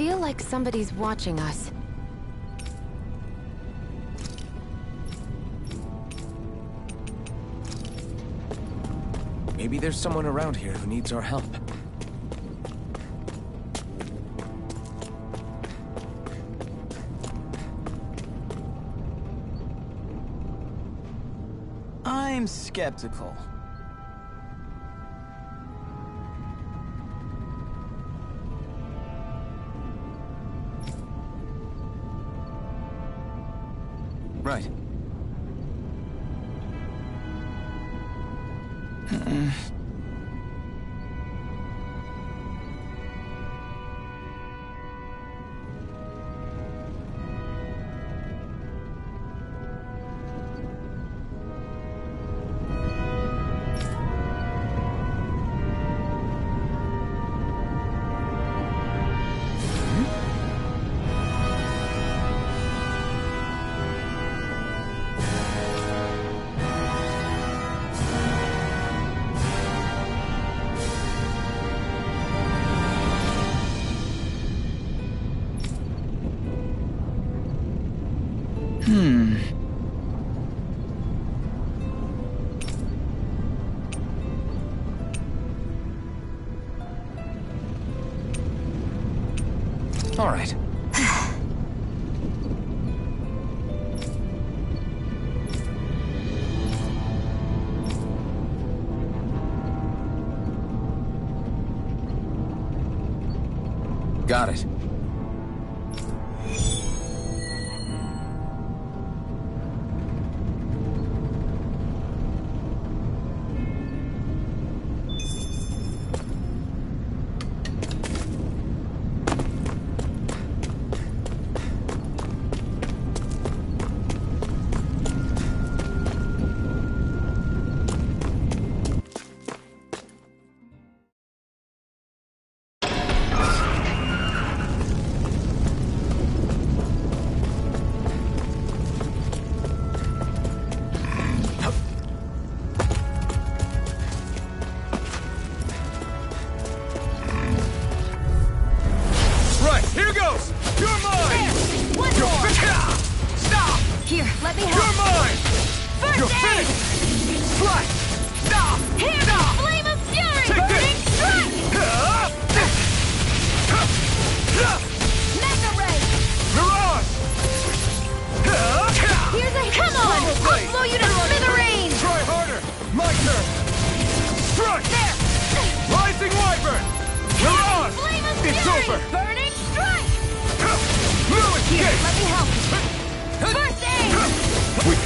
feel like somebody's watching us. Maybe there's someone around here who needs our help. I'm skeptical. Right. All right. Got it.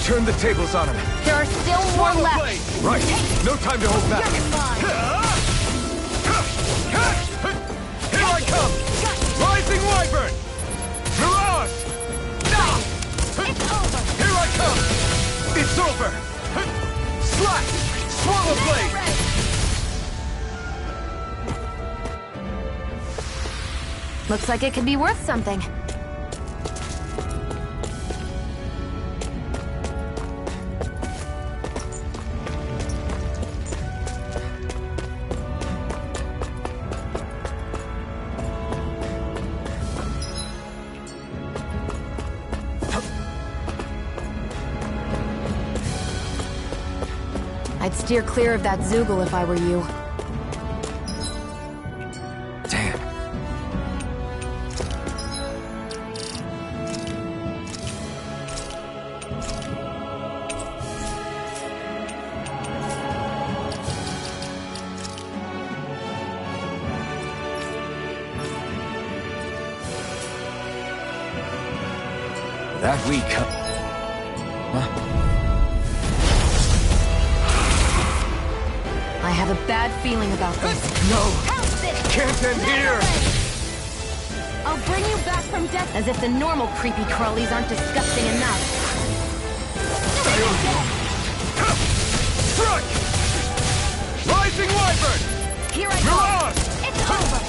Turn the tables on him. There are still more left. Right. No time to hold back. Here I come! Rising Wyvern! Mirage! It's over! Here I come! It's over! Slash! Swallow blade! Looks like it could be worth something. I'd steer clear of that Zoogle if I were you. Damn. That we come. Huh? I have a bad feeling about this. No! How's this? Can't end here! I'll bring you back from death as if the normal creepy crawlies aren't disgusting enough. Strike! Rising Wyvern! Here I Mirage! go! It's over!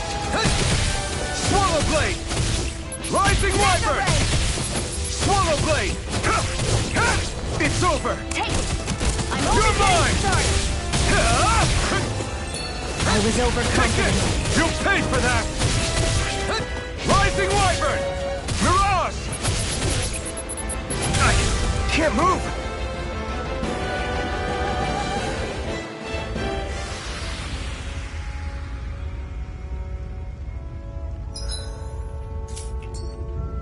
Swallow blade! Rising Wyvern! Swallow blade! It's over! Take it! I'm You're only mine! getting started! I was overconfident. You'll pay for that! Rising Wyvern! Mirage! I can't move!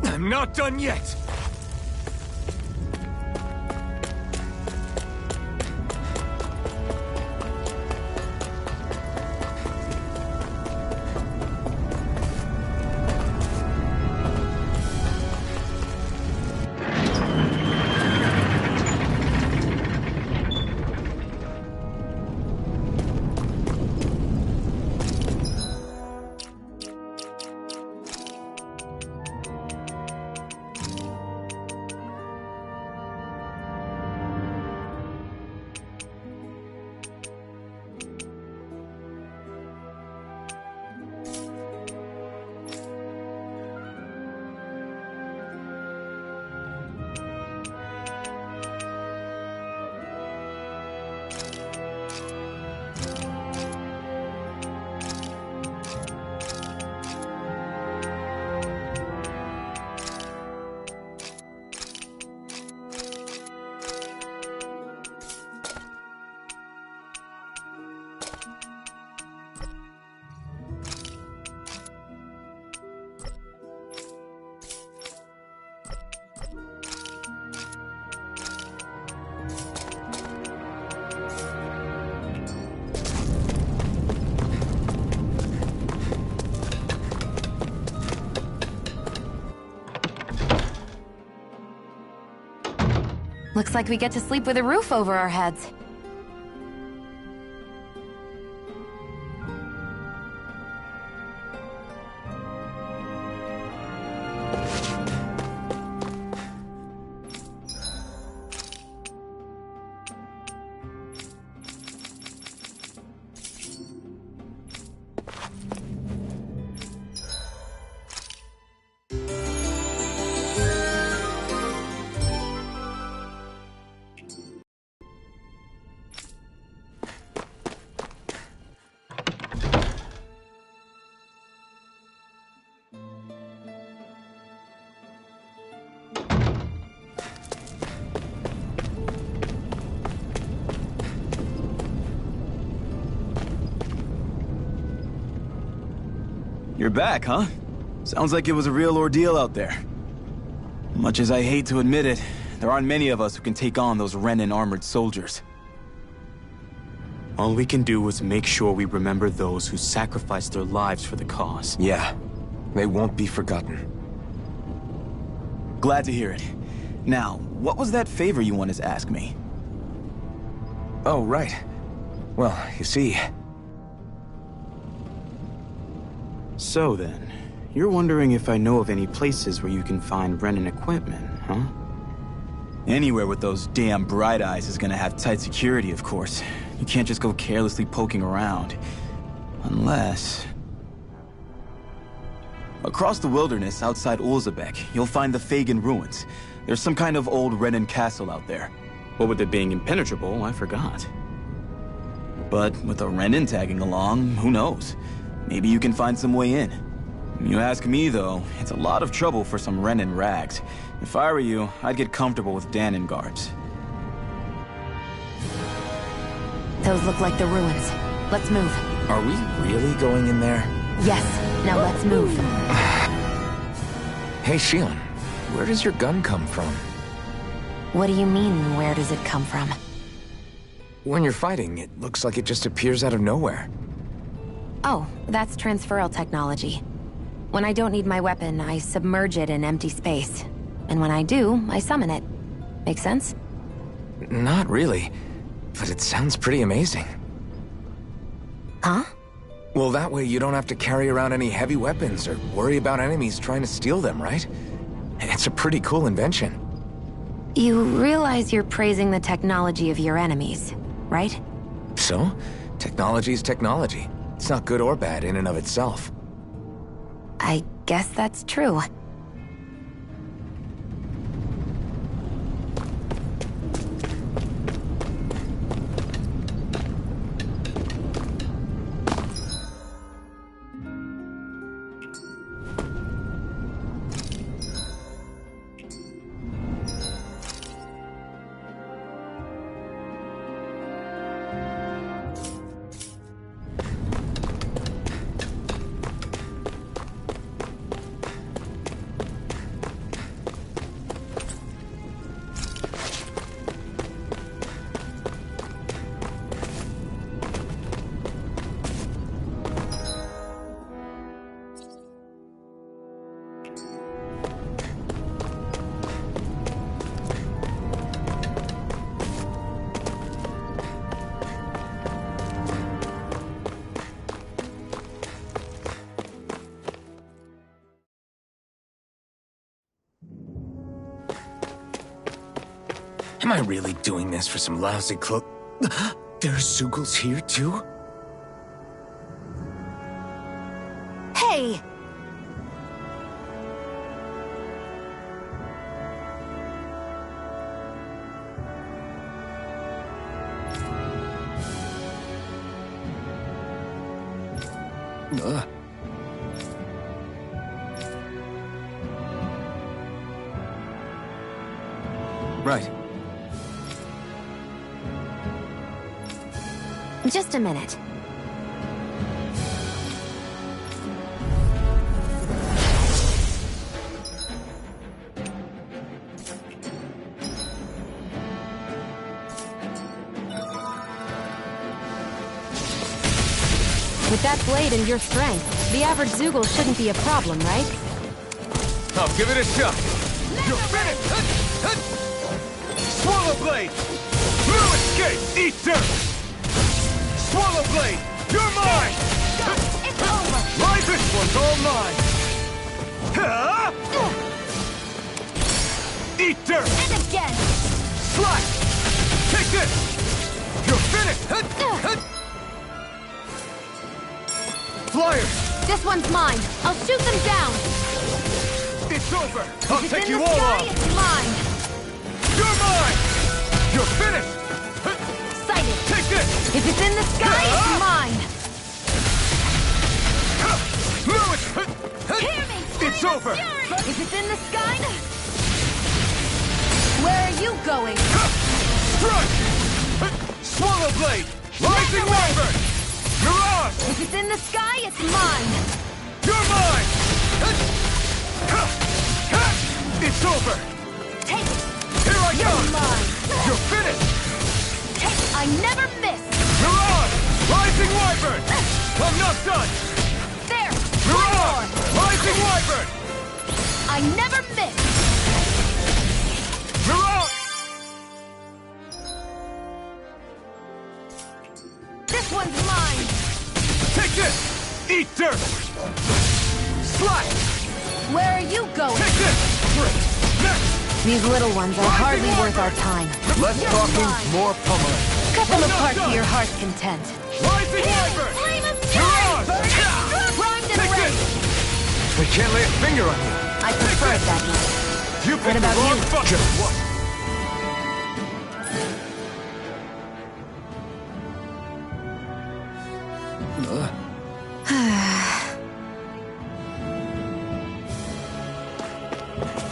I'm not done yet! Looks like we get to sleep with a roof over our heads. You're back, huh? Sounds like it was a real ordeal out there. Much as I hate to admit it, there aren't many of us who can take on those Renan armored soldiers. All we can do is make sure we remember those who sacrificed their lives for the cause. Yeah, they won't be forgotten. Glad to hear it. Now, what was that favor you wanted to ask me? Oh, right. Well, you see... So then, you're wondering if I know of any places where you can find Renan equipment, huh? Anywhere with those damn bright eyes is gonna have tight security, of course. You can't just go carelessly poking around. Unless... Across the wilderness outside Ulzebek, you'll find the Fagin ruins. There's some kind of old Renan castle out there. What with it being impenetrable, I forgot. But with a Renan tagging along, who knows? Maybe you can find some way in. You ask me, though, it's a lot of trouble for some Renan rags. If I were you, I'd get comfortable with Danon guards. Those look like the ruins. Let's move. Are we really going in there? Yes. Now let's move. Hey, Shionne, where does your gun come from? What do you mean, where does it come from? When you're fighting, it looks like it just appears out of nowhere. Oh, that's transferal technology. When I don't need my weapon, I submerge it in empty space. And when I do, I summon it. Make sense? Not really, but it sounds pretty amazing. Huh? Well, that way you don't have to carry around any heavy weapons or worry about enemies trying to steal them, right? It's a pretty cool invention. You realize you're praising the technology of your enemies, right? So? Technology's technology. It's not good or bad in and of itself. I guess that's true. Am I really doing this for some lousy clo- There are Zeugles here, too? Hey! Right. Just a minute. With that blade and your strength, the average Zeugl shouldn't be a problem, right? I'll give it a shot. You're finished! Swallow blade! No escape! Eat dirt! Swallow blade! You're mine! It's over! Right, this one's all mine! Eat dirt! And again! Slash! Take this! You're finished! Flyers! This one's mine! I'll shoot them down! It's over! I'll If it's take in you the all sky, on! it's mine! You're mine! You're finished! Sighted! Take this! If it's in the sky, it's mine! Lewis! Hear me! It's over! If it's in the sky... Where are you going? Strike! Swallow blade! Rising Wyvern! Mirage! If it's in the sky, it's mine! You're mine! It's over! Take it! Here I You're come! mine! You're finished! Take it! I never miss! Mirage! Rising Wyvern! I'm not done! There! Mirage! Rising Wyvern! I never miss! Mirage! This one's mine! Take this! Eat dirt! Slash! Where are you going? Take this! Next! These little ones are hardly worth our time. Less talking, more pummeling. Cut them apart to your heart's content. Rising Wyvern! Flame of Mirage! Primed and Take ready! this! They can't lay a finger on you. I prefer it that way. You What picked about the wrong you? button. Just what?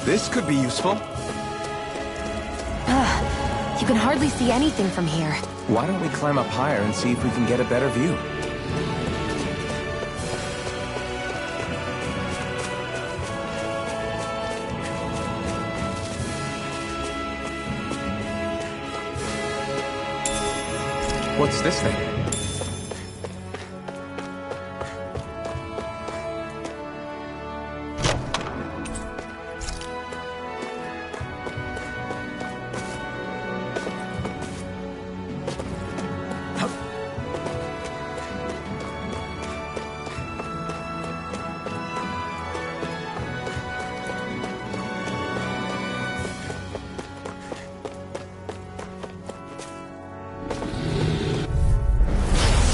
This could be useful. You can hardly see anything from here. Why don't we climb up higher and see if we can get a better view? What's this thing?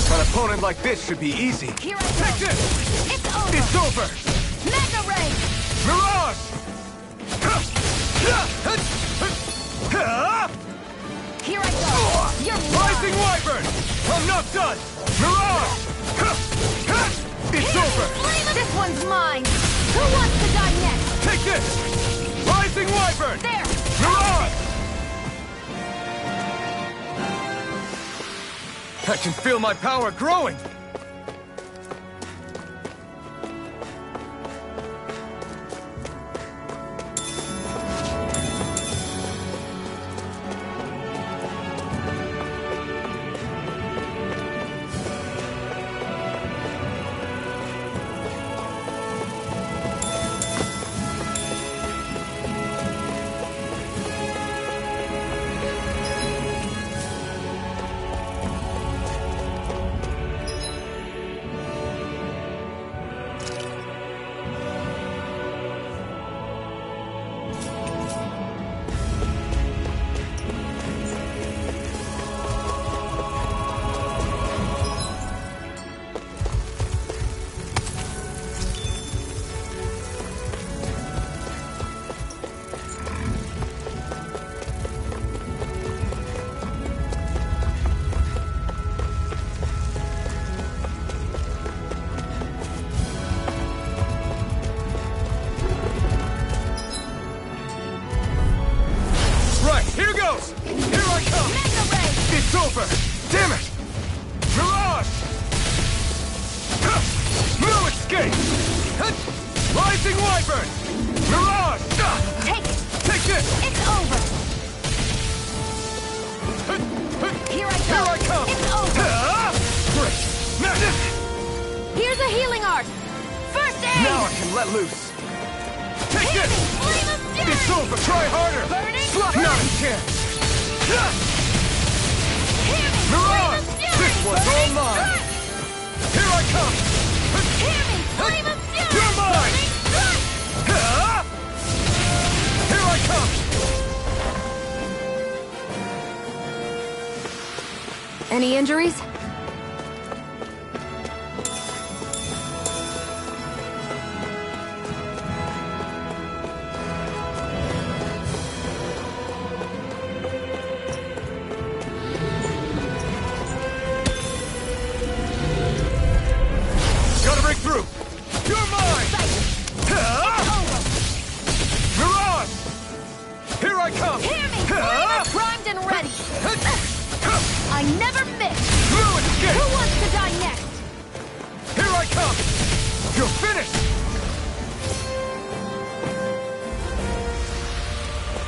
An opponent like this should be easy. Here I go. Take this! It's over! It's over! Mega Ray! Mirage! Here I go! You're Rising mine! Wyvern! I'm not done! Mirage! It's over! This one's mine! Who wants to die next? Take this! Rising Wyvern! There! Mirage! I can feel my power growing! Rising Wyvern! Mirage! Take it! Take this! It's over! Here I go! Here I come! It's over! Great! Here's a healing art! First aid! Now I can let loose! Take this! Flame of fury! It's over! Try harder! Burning! Not a chance! Mirage! This one's all mine! Here I come! Hear me! Flame of fury! You're mine! Here I come! Any injuries? Gotta break through! You're mine! Mirage! Here I come! Hear me! Flame primed and ready! I never miss! Through escape! Who wants to die next? Here I come! You're finished!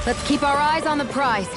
Let's keep our eyes on the prize.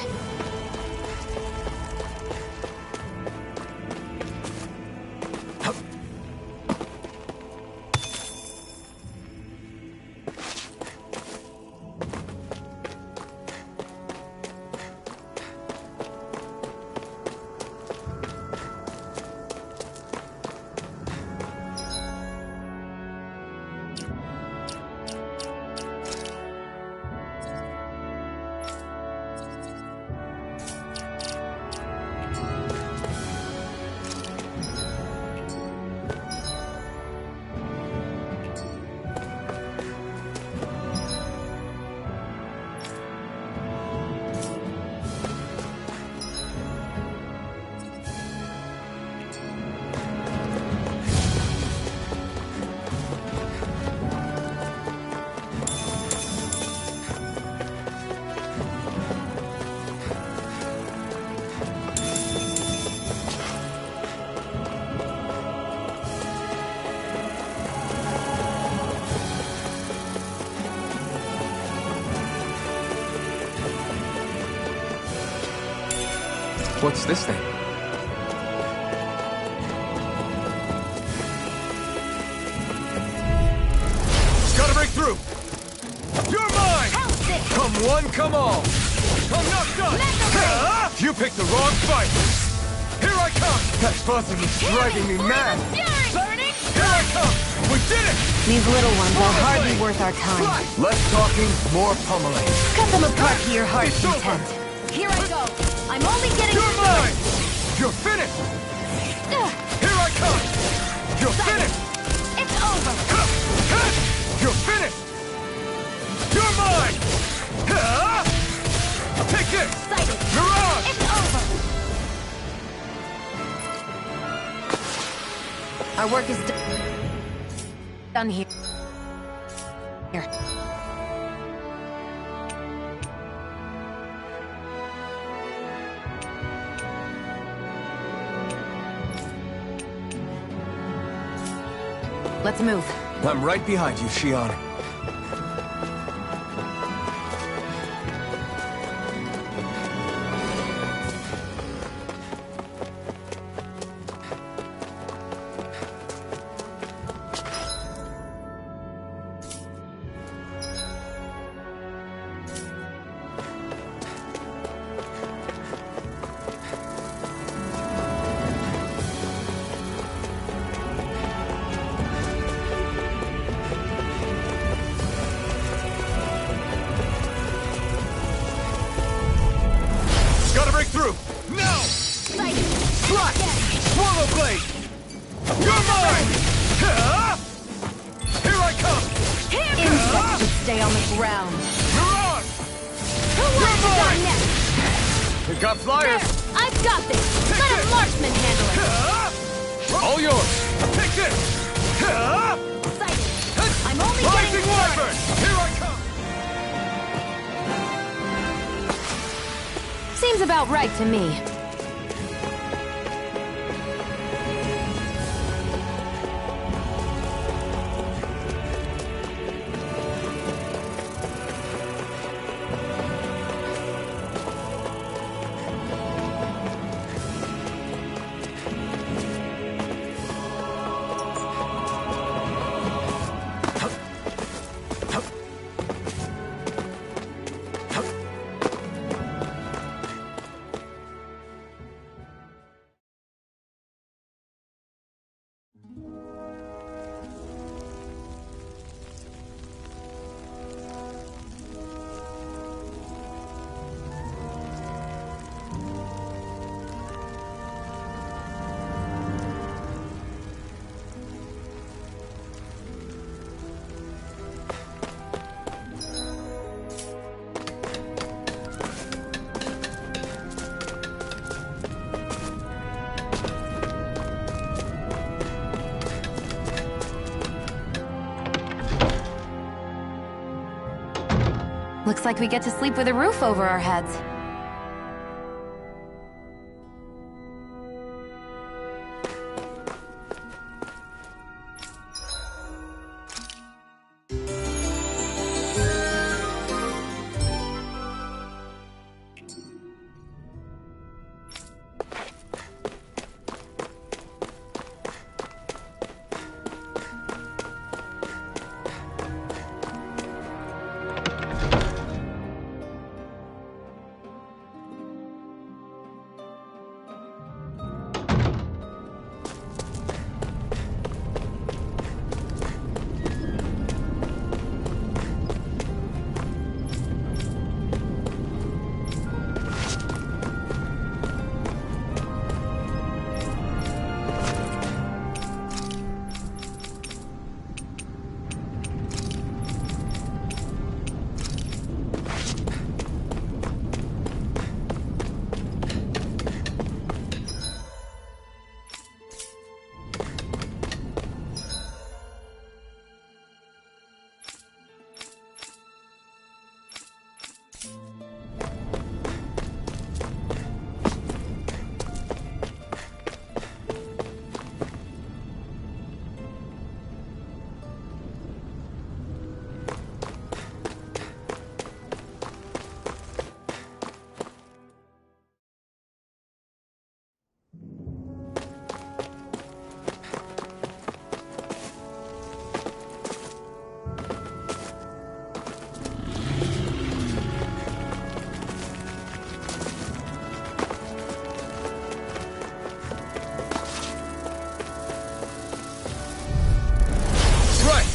What's this thing? Gotta break through! You're mine! Come one, come all! I'm not done! You picked the wrong fight! Here I come! That buzzing is driving me mad! Burning! Here I come! We did it! These little ones are hardly worth our time. Less talking, more pummeling. Cut them apart to your heart's content. Here I go. I'm only getting You're mine! You're finished! Here I come! You're finished! It's over! You're finished! You're mine! Take this! Sighted. Mirage! It's over! Our work is done here. Here. Let's move. I'm right behind you, Shion. Gotta break through! Now! Slash! Swallow blade! You're mine! Here I come! Insects should stay on the ground. Mirage! Who wants to die next? We got flyers! There! I've got this! Let a marksman handle it! All yours! Take this! Sighted. I'm only Rising getting Wyvern! started. Here I come! Seems about right to me. Looks like we get to sleep with a roof over our heads.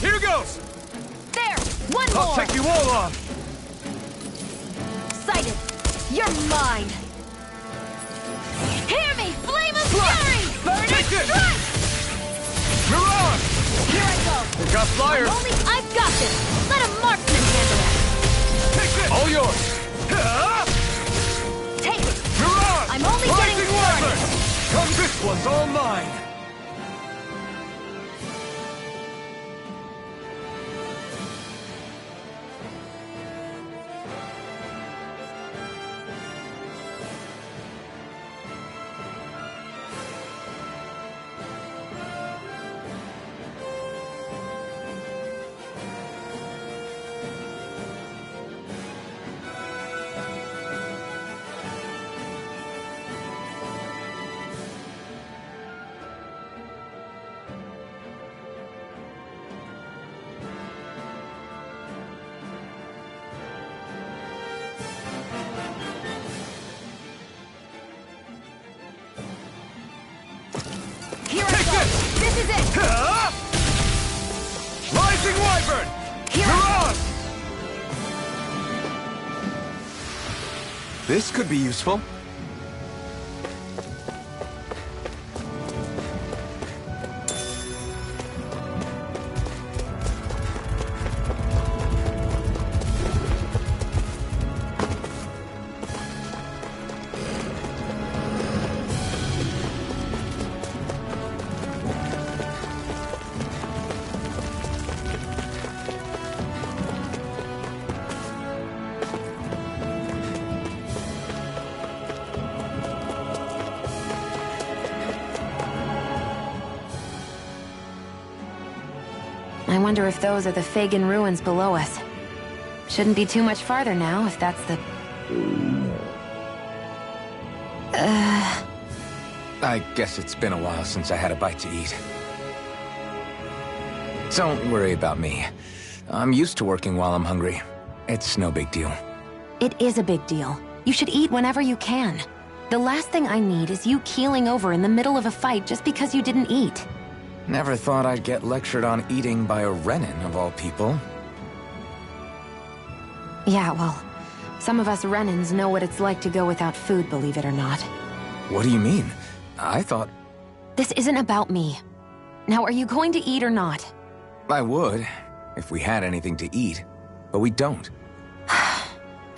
Here goes! There! One I'll more! take you all on! Sighted! You're mine! Hear me! Flame of fury! Burning strike! Mirage! Here I go! We got flyers! I've got this! Let a marksman handle it! Take this! All yours! Take it! Mirage! I'm only Rising getting Wyvern! started! Come, this one's all mine! Here I go! This is it! Rising Wyvern! Mirage! This could be useful. I wonder if those are the Fagin ruins below us. Shouldn't be too much farther now, if that's the... I guess it's been a while since I had a bite to eat. Don't worry about me. I'm used to working while I'm hungry. It's no big deal. It is a big deal. You should eat whenever you can. The last thing I need is you keeling over in the middle of a fight just because you didn't eat. Never thought I'd get lectured on eating by a Renin, of all people. Yeah, well, some of us Renins know what it's like to go without food, believe it or not. What do you mean? I thought... This isn't about me. Now, are you going to eat or not? I would, if we had anything to eat, but we don't.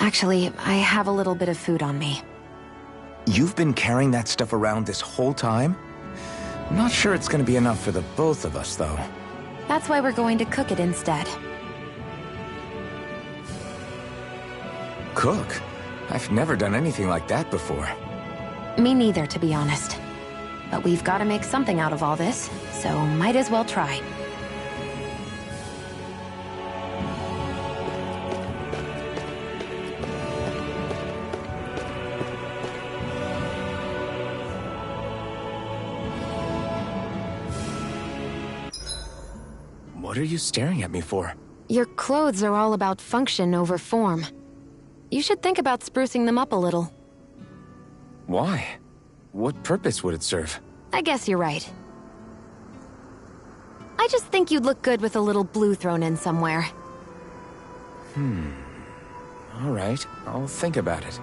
Actually, I have a little bit of food on me. You've been carrying that stuff around this whole time? I'm not sure it's gonna be enough for the both of us, though. That's why we're going to cook it instead. cook? I've never done anything like that before. Me neither, to be honest. But we've got to make something out of all this, so might as well try. What are you staring at me for? Your clothes are all about function over form. You should think about sprucing them up a little. Why? What purpose would it serve? I guess you're right. I just think you'd look good with a little blue thrown in somewhere. All right, I'll think about it.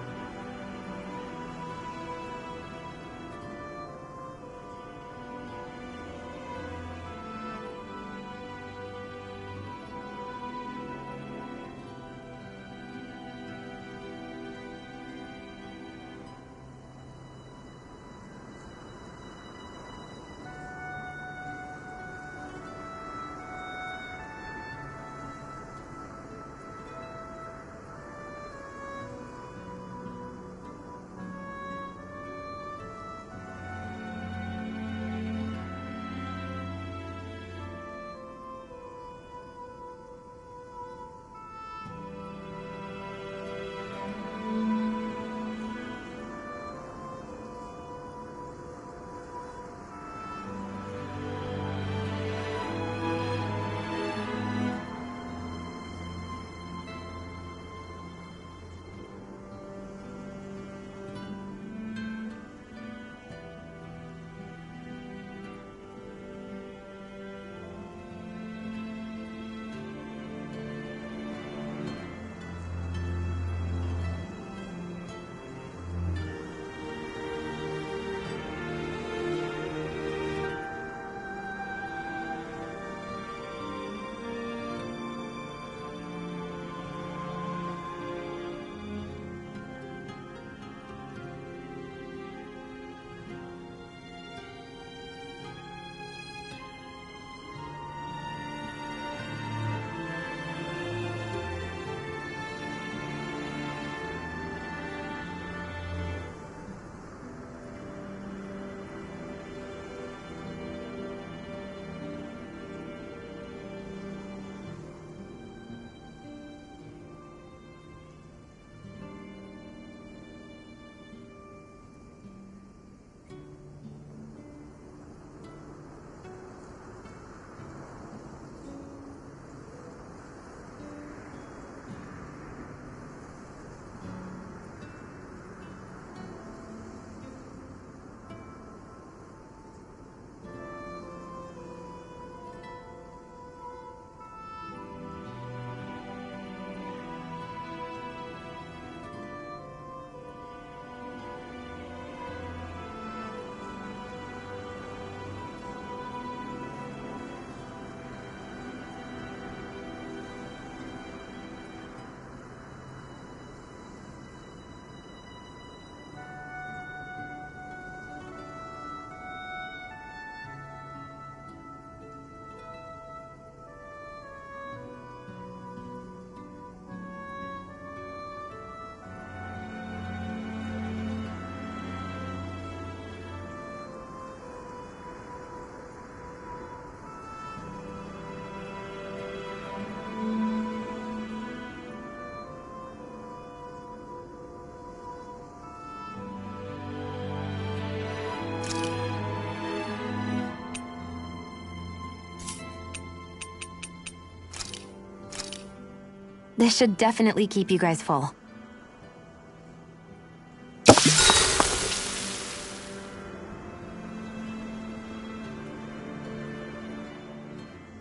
This should definitely keep you guys full.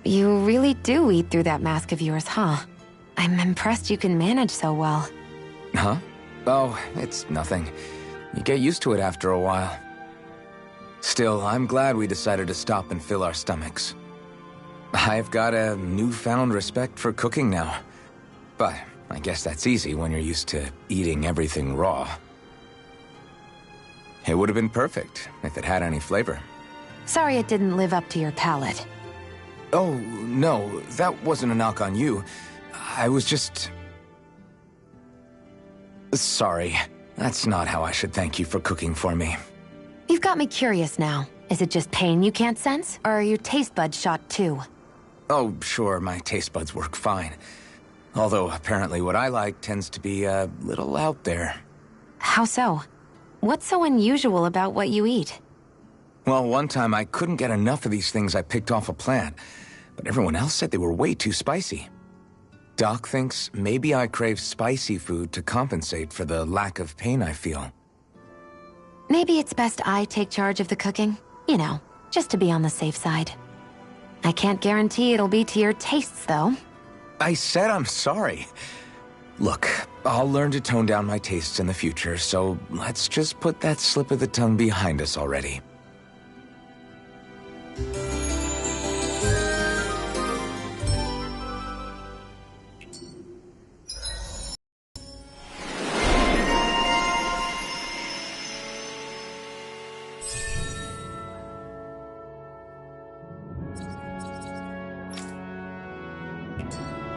You really do eat through that mask of yours, huh? I'm impressed you can manage so well. Huh? Oh, it's nothing. You get used to it after a while. Still, I'm glad we decided to stop and fill our stomachs. I've got a newfound respect for cooking now. But I guess that's easy when you're used to eating everything raw. It would have been perfect if it had any flavor. Sorry it didn't live up to your palate. Oh, no, that wasn't a knock on you. I was just... Sorry. That's not how I should thank you for cooking for me. You've got me curious now. Is it just pain you can't sense, or are your taste buds shot too? Oh, sure, my taste buds work fine. Although, apparently what I like tends to be a little out there. How so? What's so unusual about what you eat? Well, one time I couldn't get enough of these things I picked off a plant, but everyone else said they were way too spicy. Doc thinks maybe I crave spicy food to compensate for the lack of pain I feel. Maybe it's best I take charge of the cooking. You know, just to be on the safe side. I can't guarantee it'll be to your tastes, though. I said I'm sorry. Look, I'll learn to tone down my tastes in the future, so let's just put that slip of the tongue behind us already.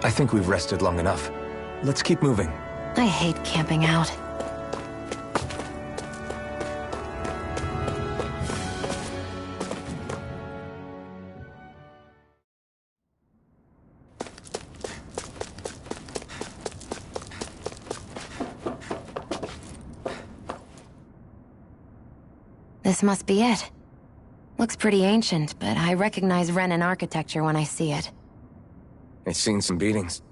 I think we've rested long enough. Let's keep moving. I hate camping out. This must be it. Looks pretty ancient, but I recognize Renan architecture when I see it. It's seen some beatings.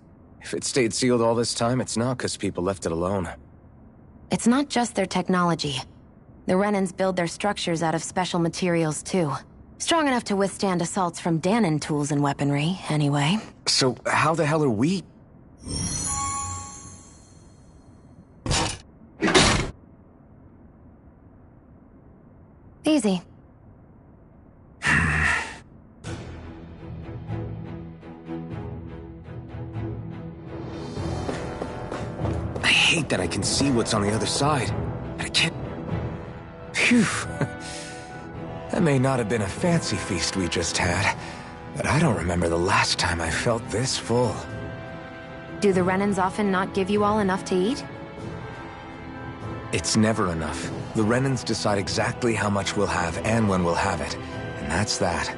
If it stayed sealed all this time, it's not because people left it alone. It's not just their technology. The Renans build their structures out of special materials, too. Strong enough to withstand assaults from Dahnan tools and weaponry, anyway. So, how the hell are we... Easy. I hate that I can see what's on the other side, but I can't... Phew. That may not have been a fancy feast we just had, but I don't remember the last time I felt this full. Do the Renans often not give you all enough to eat? It's never enough. The Renans decide exactly how much we'll have and when we'll have it, and that's that.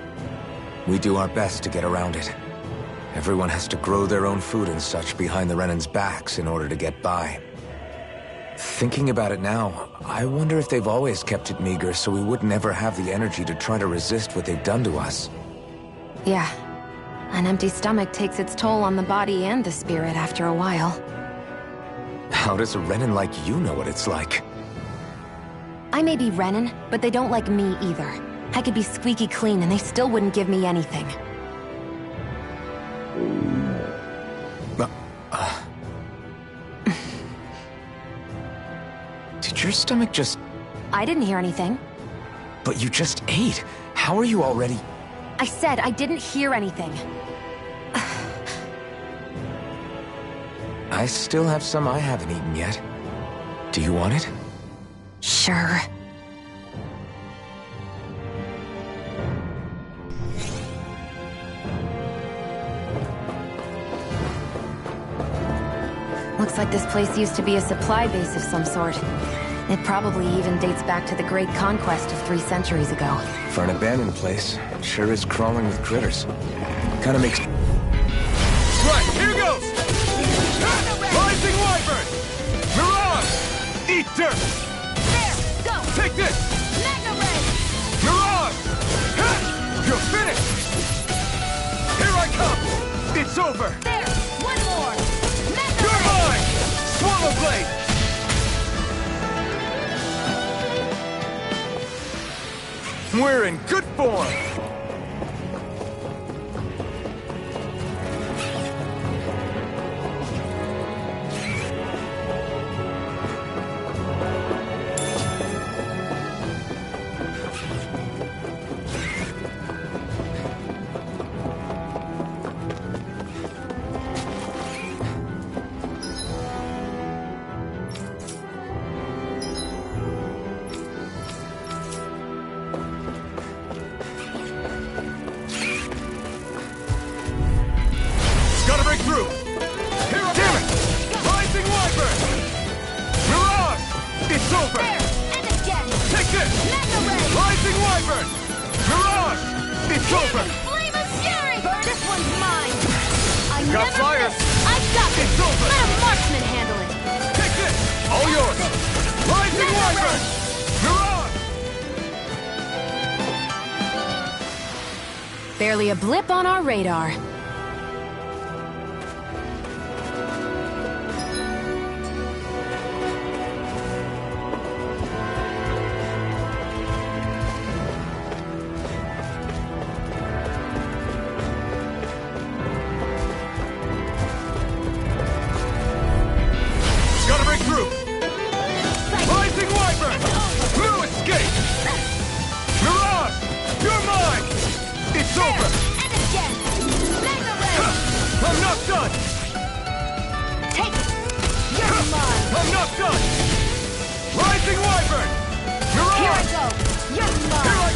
We do our best to get around it. Everyone has to grow their own food and such behind the Renans' backs in order to get by. Thinking about it now, I wonder if they've always kept it meager so we would never have the energy to try to resist what they've done to us. Yeah. An empty stomach takes its toll on the body and the spirit after a while. How does a Renan like you know what it's like? I may be Renan, but they don't like me either. I could be squeaky clean and they still wouldn't give me anything. Did your stomach just... I didn't hear anything. But you just ate. How are you already... I said I didn't hear anything. I still have some I haven't eaten yet. Do you want it? Sure. Looks like this place used to be a supply base of some sort. It probably even dates back to the Great Conquest of 3 centuries ago. For an abandoned place, it sure is crawling with critters. Kinda makes... Right, here goes! Rising Wyvern! Mirage! Eat dirt! There! Go! Take this! Magna Ray! Mirage! Ha! You're finished! Here I come! It's over! There! One more! Magna You're Ray! mine! Swallow Blade! We're in good form! It's over! Flame of fury! This one's mine! I Got never fire! miss. I got this! It's over! Let a marksman handle it! Take this! All yours! Rising Wyvern! Mirage! Barely a blip on our radar. Gotta break through! Rising Wyvern! No escape! Mirage! You're mine! It's over! And again! Mega Ray! I'm not done! Take it! You're mine! I'm not done! Rising Wyvern! Mirage! Here I go! You're mine! Here I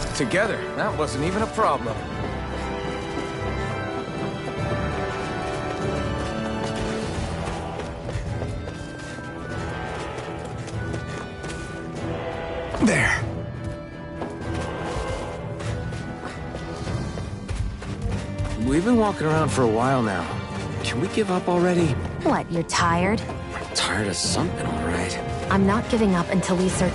come! Together, that wasn't even a problem. There. We've been walking around for a while now. Can we give up already? What, you're tired? Tired of something, all right. I'm not giving up until we search...